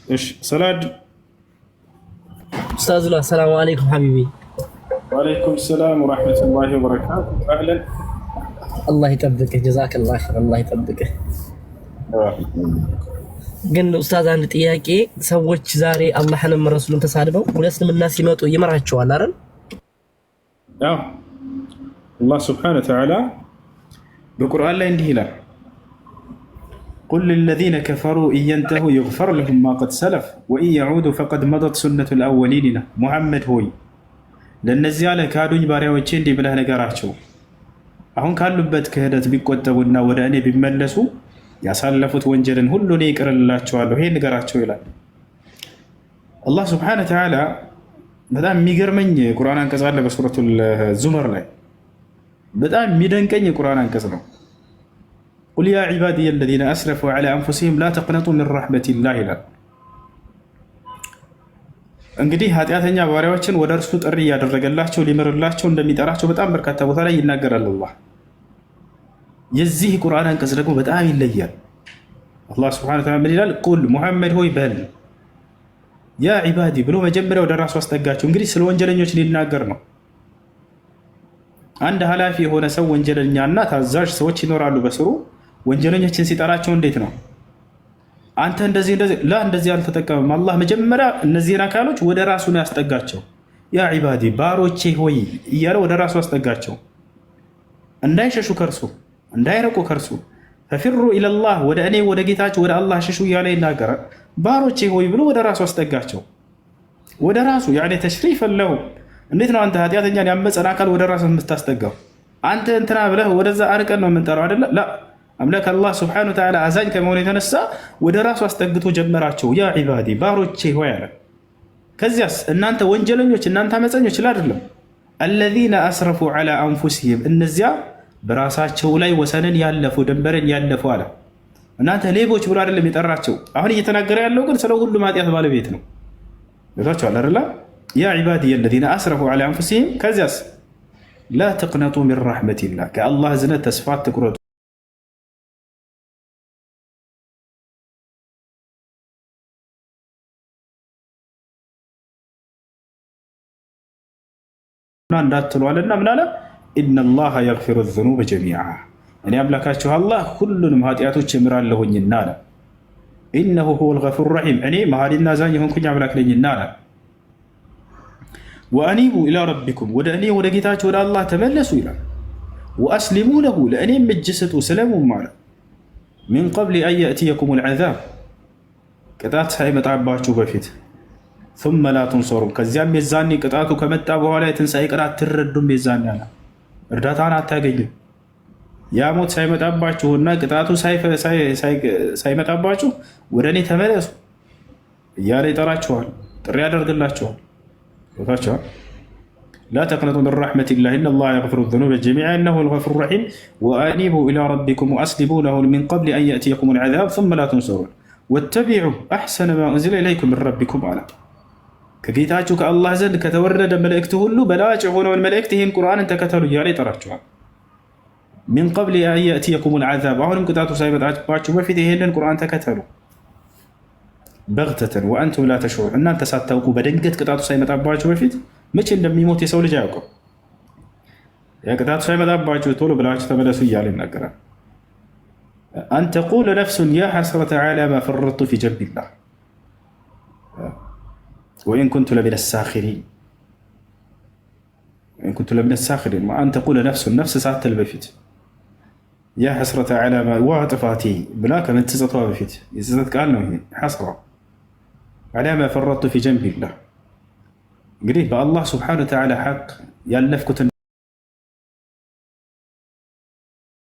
እሺ ሰላድ
ኡስታዙላ ሰላም አለይኩም ሐቢቢ።
ወአለይኩም ሰላም ወራህመቱላሂ ወበረካቱ። አህለን
አላህ ይጠብቅህ። ጀዛከላህ ኸይር። አላህ ይጠብቅህ። ግን ኡስታዝ አንድ ጥያቄ፣ ሰዎች ዛሬ አላህንም ረሱሉን ተሳድበው ወደ እስልምና ሲመጡ ይመራቸዋል አይደል?
አዎ አላህ ሱብሓነሁ ወተዓላ በቁርአን ላይ እንዲህ ይላል፣ ቁል ሊለዚነ ከፈሩ ኢየንተሁ ይግፈር ለሁም ማ ቀድ ሰለፍ ወኢን የዑዱ ፈቀድ መደት ሱነቱል አወሊን ይላል። ሙሐመድ ሆይ ለእነዚያ ለካዱኝ ባሪያዎቼ እንዲህ ብለህ ነገራቸው፣ አሁን ካሉበት ክህደት ቢቆጠቡና ወደ እኔ ቢመለሱ ያሳለፉት ወንጀልን ሁሉ እኔ ይቅር እላቸዋለሁ። ይሄ ንገራቸው ይላል አላህ ሱብሓነሁ ወተዓላ። በጣም የሚገርመኝ የቁርአን አንቀጽ አለ በሱረቱል ዙመር ላይ፣ በጣም የሚደንቀኝ የቁርአን አንቀጽ ነው። ቁል ያ ዒባዲየ አለዚነ አስረፉ ዐላ አንፉሲሂም ላ ተቅነጡ ሚን ረሕመቲላህ ይላል። እንግዲህ ኃጢአተኛ ባሪያዎችን ወደ እርሱ ጥሪ እያደረገላቸው ሊምርላቸው እንደሚጠራቸው በጣም በርካታ ቦታ ላይ ይናገራል አላህ። የዚህ ቁርአን አንቀጽ ደግሞ በጣም ይለያል። አላህ ሱብሓነሁ ወተዓላ ምን ይላል? ቁል ሙሐመድ ሆይ በል ያ ዒባዲ ብሎ መጀመሪያ ወደ ራሱ አስጠጋቸው። እንግዲህ ስለ ወንጀለኞች ሊናገር ነው። አንድ ኃላፊ የሆነ ሰው ወንጀለኛና ታዛዥ ሰዎች ይኖራሉ በስሩ። ወንጀለኞችን ሲጠራቸው እንዴት ነው? አንተ እንደዚህ አልተጠቀምም። አላህ መጀመሪያ እነዚህን አካሎች ወደ ራሱ ነው ያስጠጋቸው። ያ ዒባዲ ባሮቼ ሆይ እያለ ወደ ራሱ አስጠጋቸው። እንዳይሸሹ ከርሱ እንዳይረቁ ከርሱ ፈፊሩ ኢለላህ ወደ እኔ ወደ ጌታቸው ወደ አላህ ሽሹ እያለ ይናገራል። ባሮቼ ሆይ ብሎ ወደ ራሱ አስጠጋቸው። ወደ ራሱ ያኔ ተሽሪፍ ለሁ። እንዴት ነው አንተ ኃጢአተኛን ያመፀን አካል ወደ ራሱ የምታስጠጋው? አንተ እንትና ብለህ ወደዛ አርቀን ነው የምንጠራው አይደለ? ላ አምላክ አላህ ሱብሓነሁ ወተዓላ አዛኝ ከመሆኑ የተነሳ ወደ ራሱ አስጠግቶ ጀመራቸው። ያ ዒባዲ ባሮቼ ሆይ አለ። ከዚያስ እናንተ ወንጀለኞች እናንተ አመፀኞች አይደለም፣ አለዚነ አስረፉ ዐላ አንፉሲሂም እነዚያ በራሳቸው ላይ ወሰንን ያለፉ ድንበርን ያለፉ አለ። እናንተ ሌቦች ብሎ አይደለም የጠራቸው። አሁን እየተናገረ ያለው ግን ስለ ሁሉም ኃጢአት ባለቤት ነው። ገብቷችኋል አይደለ? ያ ዒባዲየ አለዚነ አስረፉ ዐላ አንፉሲሂም ከዚያስ ላ ተቅነጡ ሚን ረሕመቲላህ ከአላህ እዝነት ተስፋ አትቁረጡ። እንዳትሏልና ምን አለ? ኢነላሃ የግፊሩ ዙኑበ ጀሚዓ እኔ አምላካችሁ አላህ ሁሉንም ኃጢአቶች እምራለሁኝና አለ። ኢነሁ ሁወል ገፉሩ ረሒም እኔ መሐሪና አዛኝ የሆንኩኝ አምላክ ነኝና አለ። ወአኒቡ ኢላ ረቢኩም ወደ እኔ ወደ ጌታችሁ ወደ አላህ ተመለሱ ይላል። ወአስሊሙ ለሁ ለእኔም እጅ ስጡ ስለሙም አለ። ሚን ቀብሊ አን የእትየኩም ልዓዛብ ቅጣት ሳይመጣባችሁ በፊት ثم لا تنصرون ከዚያም የዛኔ ቅጣቱ ከመጣ በኋላ የትንሣኤ ቀን አትረዱም። የዛኔ አለ እርዳታን አታገኙም። ያ ሞት ሳይመጣባችሁና ቅጣቱ ሳይመጣባችሁ ወደ እኔ ተመለሱ እያለ ይጠራችኋል፣ ጥሪ ያደርግላችኋል። ቦታችኋል لا تقنطوا من رحمة الله إن الله يغفر الذنوب جميعا إنه الغفور الرحيم وأنيبوا إلى ربكم وأسلموا له من قبل أن يأتيكم العذاب ثم لا تنصرون واتبعوا أحسن ما أنزل إليكم من ربكم على ከጌታችሁ ከአላህ ዘንድ ከተወረደ መልእክት ሁሉ በላጭ የሆነውን መልእክት ይህን ቁርአንን ተከተሉ እያለ ይጠራችኋል። ሚን ቀብል አን የእትየኩም ልዓዛብ አሁንም ቅጣቱ ሳይመጣባችሁ በፊት ይህንን ቁርአን ተከተሉ። በግተተን ወአንቱም ላ ተሽዑሩን እናንተ ሳታውቁ በድንገት ቅጣቱ ሳይመጣባችሁ በፊት መቼ እንደሚሞት የሰው ልጅ አያውቅም። ቅጣቱ ሳይመጣባችሁ ቶሎ ብላችሁ ተመለሱ እያለ ይናገራል። አን ተቁለ ነፍሱን ያ ሐስረተ ዐላ ማ ፈረጥቱ ፊ ጀንቢላህ ወኢን ኩንቱ ለሚነ ሳኺሪን አን ተቁለ ነፍሱን ነፍስ ሳትል በፊት ያ ሐስረተ ዐላ ዋ ጥፋቴ ብላ ከመትጸቷ በፊት የጽጸት ቃል ነው። ይሄ ሐስራ ዐላ ማ ፈረጥቱ ፊ ጀንቢላህ እንግዲህ በአላህ ሱብሓነሁ ወተዓላ ሐቅ ያለፍኩትን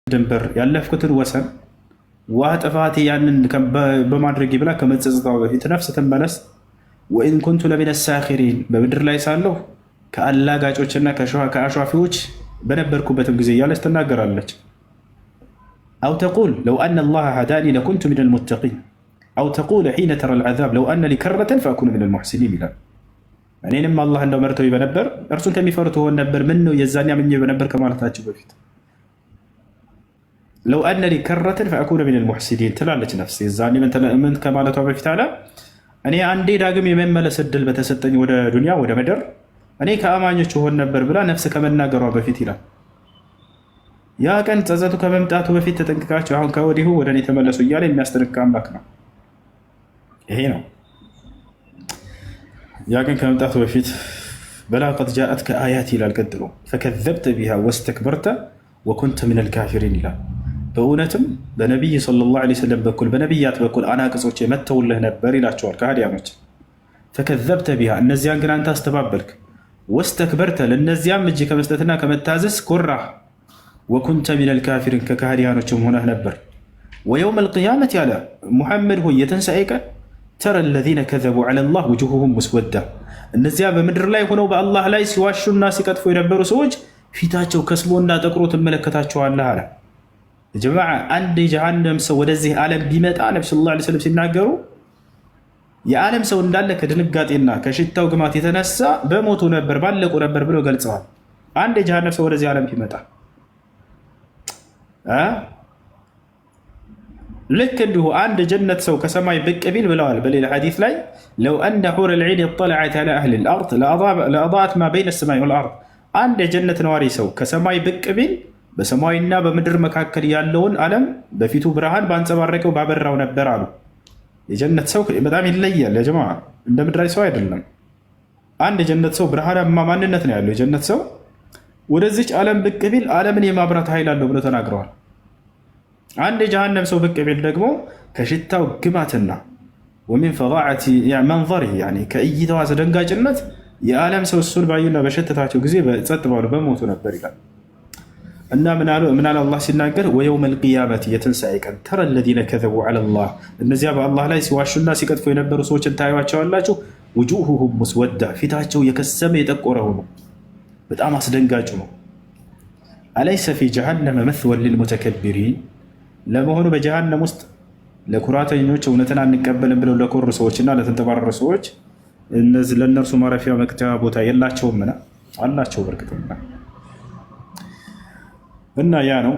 ድንበር ያለፍኩትን ወሰን ዋ ጥፋቴ ያንን በማድረጌ ብላ ከመጸጸቷ በፊት ነፍስ ትመለስ። ወኢን ኩንቱ ለሚነ ሳኺሪን በምድር ላይ ሳለሁ ከአላጋጮችና ከአሿፊዎች በነበርኩበትም ጊዜ እያለች ትናገራለች። አው ተቁል ለው አነ አላህ ሀዳኒ ለኩንቱ ሚነል ሙተቂን አው ተቁል ሒነ ተረል ዐዛብ ለው አነ ሊ ከረተን ፈአኩኑ ሚነል ሙሕሲኒን ይላል። እኔንም አላህ እንደው መርተው በነበር እርሱን ከሚፈሩት ሆን ነበር ምን ነው የዛኔ አምኜ በነበር ከማለታቸው በፊት ለው አነ ሊ ከረተን ፈአኩኑ ሚነል ሙሕሲኒን ትላለች ነፍስ። የዛኔ ምን ከማለቷ በፊት አለ እኔ አንዴ ዳግም የመመለስ እድል በተሰጠኝ ወደ ዱንያ ወደ ምድር እኔ ከአማኞች ሆን ነበር ብላ ነፍስ ከመናገሯ በፊት ይላል። ያ ቀን ጸጸቱ ከመምጣቱ በፊት ተጠንቅቃችሁ አሁን ከወዲሁ ወደ እኔ ተመለሱ እያለ የሚያስጠነቅቅ አምላክ ነው። ይሄ ነው ያ ቀን ከመምጣቱ በፊት በላ ቀድ ጃአትከ አያት ይላል። ቀጥሎ ፈከዘብተ ቢሃ ወስተክበርተ ወኩንተ ሚነል ካፊሪን ይላል። በእውነትም በነቢይ ሰለላሁ ዐለይሂ ወሰለም በኩል በነቢያት በኩል አናቅጾች መተውልህ ነበር ይላቸዋል ከሃዲያኖች። ፈከዘብተ ቢሃ እነዚያን ግን አንተ አስተባበልክ፣ ወስተክበርተ ለእነዚያም እጅ ከመስጠትና ከመታዘዝ ኮራህ፣ ወኩንተ ሚነል ካፊሪን ከሃዲያኖችም ሆነህ ነበር። ወየውም አልቅያመት ያለ ሙሐመድ ሆይ የትንሣኤ ቀን ተረ ለዚነ ከዘቡ ዐለላህ ውጁሁሁም ሙስወዳ እነዚያ በምድር ላይ ሆነው በአላህ ላይ ሲዋሹና ሲቀጥፉ የነበሩ ሰዎች ፊታቸው ከስሞና ጠቁሮ ትመለከታቸዋለህ አለ። ጀማዓ አንድ የጀሃነም ሰው ወደዚህ ዓለም ቢመጣ ነብዩ ሰለላሁ ዐለይሂ ወሰለም ሲናገሩ የዓለም ሰው እንዳለ ከድንጋጤና ከሽታው ግማት የተነሳ በሞቱ ነበር ባለቁ ነበር ብለው ገልጸዋል። አንድ የጀሃነም ሰው ወደዚህ ዓለም ቢመጣ ልክ እንዲሁ አንድ ጀነት ሰው ከሰማይ ብቅ ቢል ብለዋል በሌላ ሐዲስ ላይ ለው አነ ሑረ ልዒን እጠለዐት ዐላ አህሊ ልአርድ ለአضአት ማ በይነ ሰማይ ወልአርድ። አንድ የጀነት ነዋሪ ሰው ከሰማይ ብቅ ቢል በሰማይና በምድር መካከል ያለውን ዓለም በፊቱ ብርሃን ባንጸባረቀው ባበራው ነበር አሉ። የጀነት ሰው በጣም ይለያል ያ ጀማዓ፣ እንደ ምድራዊ ሰው አይደለም። አንድ የጀነት ሰው ብርሃናማ ማንነት ነው ያለው። የጀነት ሰው ወደዚች ዓለም ብቅ ቢል ዓለምን የማብራት ኃይል አለው ብለው ተናግረዋል። አንድ የጀሃነም ሰው ብቅ ቢል ደግሞ ከሽታው ግማትና ወሚን ፈዳዓቲ መንظሪህ ከእይታው አስደንጋጭነት የዓለም ሰው እሱን ባዩና በሸተታቸው ጊዜ ጸጥ ባሉ በሞቱ ነበር ይላል። እና ምን አለ አላህ ሲናገር ወየውም አልቂያመቲ የትንሣኤ ቀን ተረ ለዚነ ከዘቡ ዐለላህ እነዚያ በአላህ ላይ ሲዋሹና ሲቀጥፉ የነበሩ ሰዎችን ታዩዋቸዋላችሁ። ውጁሁሁም ሙስወዳ ፊታቸው የከሰመ የጠቆረ ሆኖ በጣም አስደንጋጭ ነው። አለይሰ ፊ ጀሃነመ መትወን ሊልሙተከቢሪን ለመሆኑ በጀሃነም ውስጥ ለኩራተኞች እውነትን አንቀበልም ብለው ለኮሩ ሰዎችና ለተንጠባረሩ ሰዎች ለእነርሱ ማረፊያ መቅጫ ቦታ የላቸውምና አላቸው በርግጥና እና ያ ነው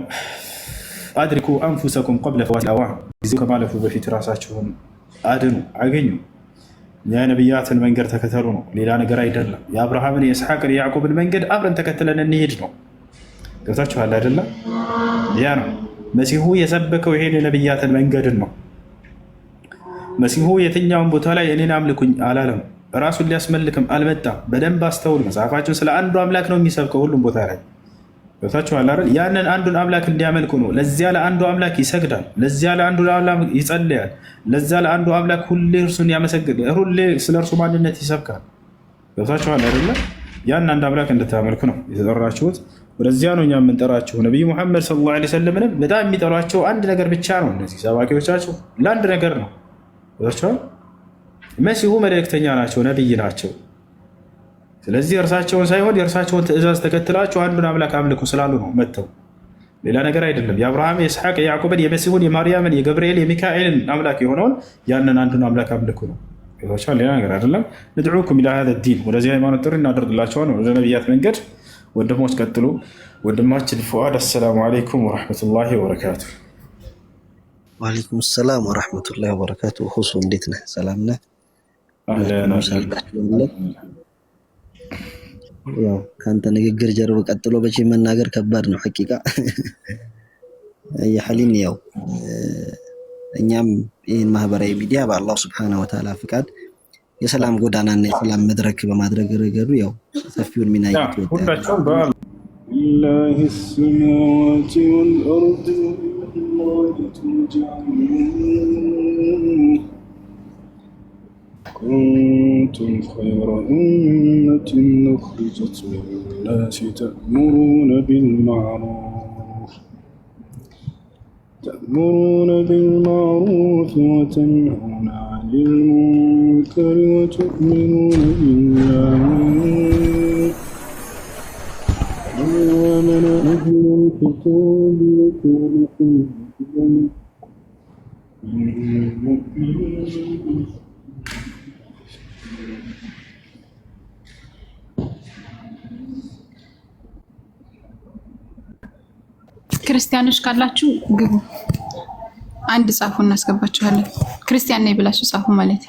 አድሪኩ አንፉሰኩም ቀብለ ፈዋቲል አዋን ጊዜው ከማለፉ በፊት ራሳችሁን አድኑ አገኙ። የነቢያትን መንገድ ተከተሉ ነው፣ ሌላ ነገር አይደለም። የአብርሃምን የኢስሐቅን የያዕቆብን መንገድ አብረን ተከትለን እንሄድ ነው። ገብታችኋል አይደለም? ያ ነው መሲሁ የሰበከው ይሄን የነቢያትን መንገድን ነው። መሲሁ የትኛውን ቦታ ላይ እኔን አምልኩኝ አላለም። ራሱን ሊያስመልክም አልመጣም። በደንብ አስተውል። መጽሐፋችን ስለ አንዱ አምላክ ነው የሚሰብከው ሁሉም ቦታ ላይ ገብታችኋል አይደል? ያንን አንዱን አምላክ እንዲያመልኩ ነው። ለዚያ ለአንዱ አምላክ ይሰግዳል፣ ለዚያ ለአንዱ አምላክ ይጸልያል፣ ለዛ ለአንዱ አምላክ ሁሌ እርሱን ያመሰግናል፣ ሁሌ ስለ እርሱ ማንነት ይሰብካል። ገብታችኋል አይደለ? ያን አንድ አምላክ እንድታመልኩ ነው የተጠራችሁት። ወደዚያ ነው እኛ የምንጠራችሁ። ነቢዩ ሙሐመድ ሰለላሁ ዐለይሂ ወሰለምንም በጣም የሚጠሯቸው አንድ ነገር ብቻ ነው። እነዚህ ሰባኪዎቻቸው ለአንድ ነገር ነው። ገብታችኋል? መሲሁ መልእክተኛ ናቸው፣ ነቢይ ናቸው። ስለዚህ እርሳቸውን ሳይሆን የእርሳቸውን ትእዛዝ ተከትላችሁ አንዱን አምላክ አምልኩ ስላሉ ነው መጥተው፣ ሌላ ነገር አይደለም። የአብርሃም የኢስሐቅ የያዕቆብን የመሲሁን የማርያምን የገብርኤል የሚካኤልን አምላክ የሆነውን ያንን አንዱን አምላክ አምልኩ ነው። ሌላ ነገር አይደለም። ንድዑኩም ኢላ ሃዛ ዲን ወደዚህ ሃይማኖት ጥሪ እናደርግላቸዋል ወደ ነቢያት መንገድ። ወንድሞች ቀጥሉ። ወንድማችን ፉአድ አሰላሙ አለይኩም ወረሕመቱላሂ ወበረካቱ።
ወአለይኩም ሰላም ወረሕመቱላሂ ወበረካቱ። ሁሱ እንዴት ነህ? ሰላም ነህ? ያው ከአንተ ንግግር ጀርባ ቀጥሎ በቼ መናገር ከባድ ነው ሐቂቃ የሐሊም ያው እኛም ይህን ማህበራዊ ሚዲያ በአላህ ሱብሓነሁ ወተዓላ ፍቃድ የሰላም ጎዳናና የሰላም መድረክ በማድረግ ረገዱ ያው ሰፊውን ሚና ይወጣል።
ሊላሂ ሰማዋቲ ወልአርድ كنتم خير أمة أخرجت للناس تأمرون بالمعروف وتنهون عن المنكر وتؤمنون بالله ومن أهل الكتاب لتؤمنون
ክርስቲያኖች ካላችሁ ግቡ፣ አንድ ጻፉ እናስገባችኋለን። ክርስቲያን ነኝ ብላችሁ ጻፉ ማለት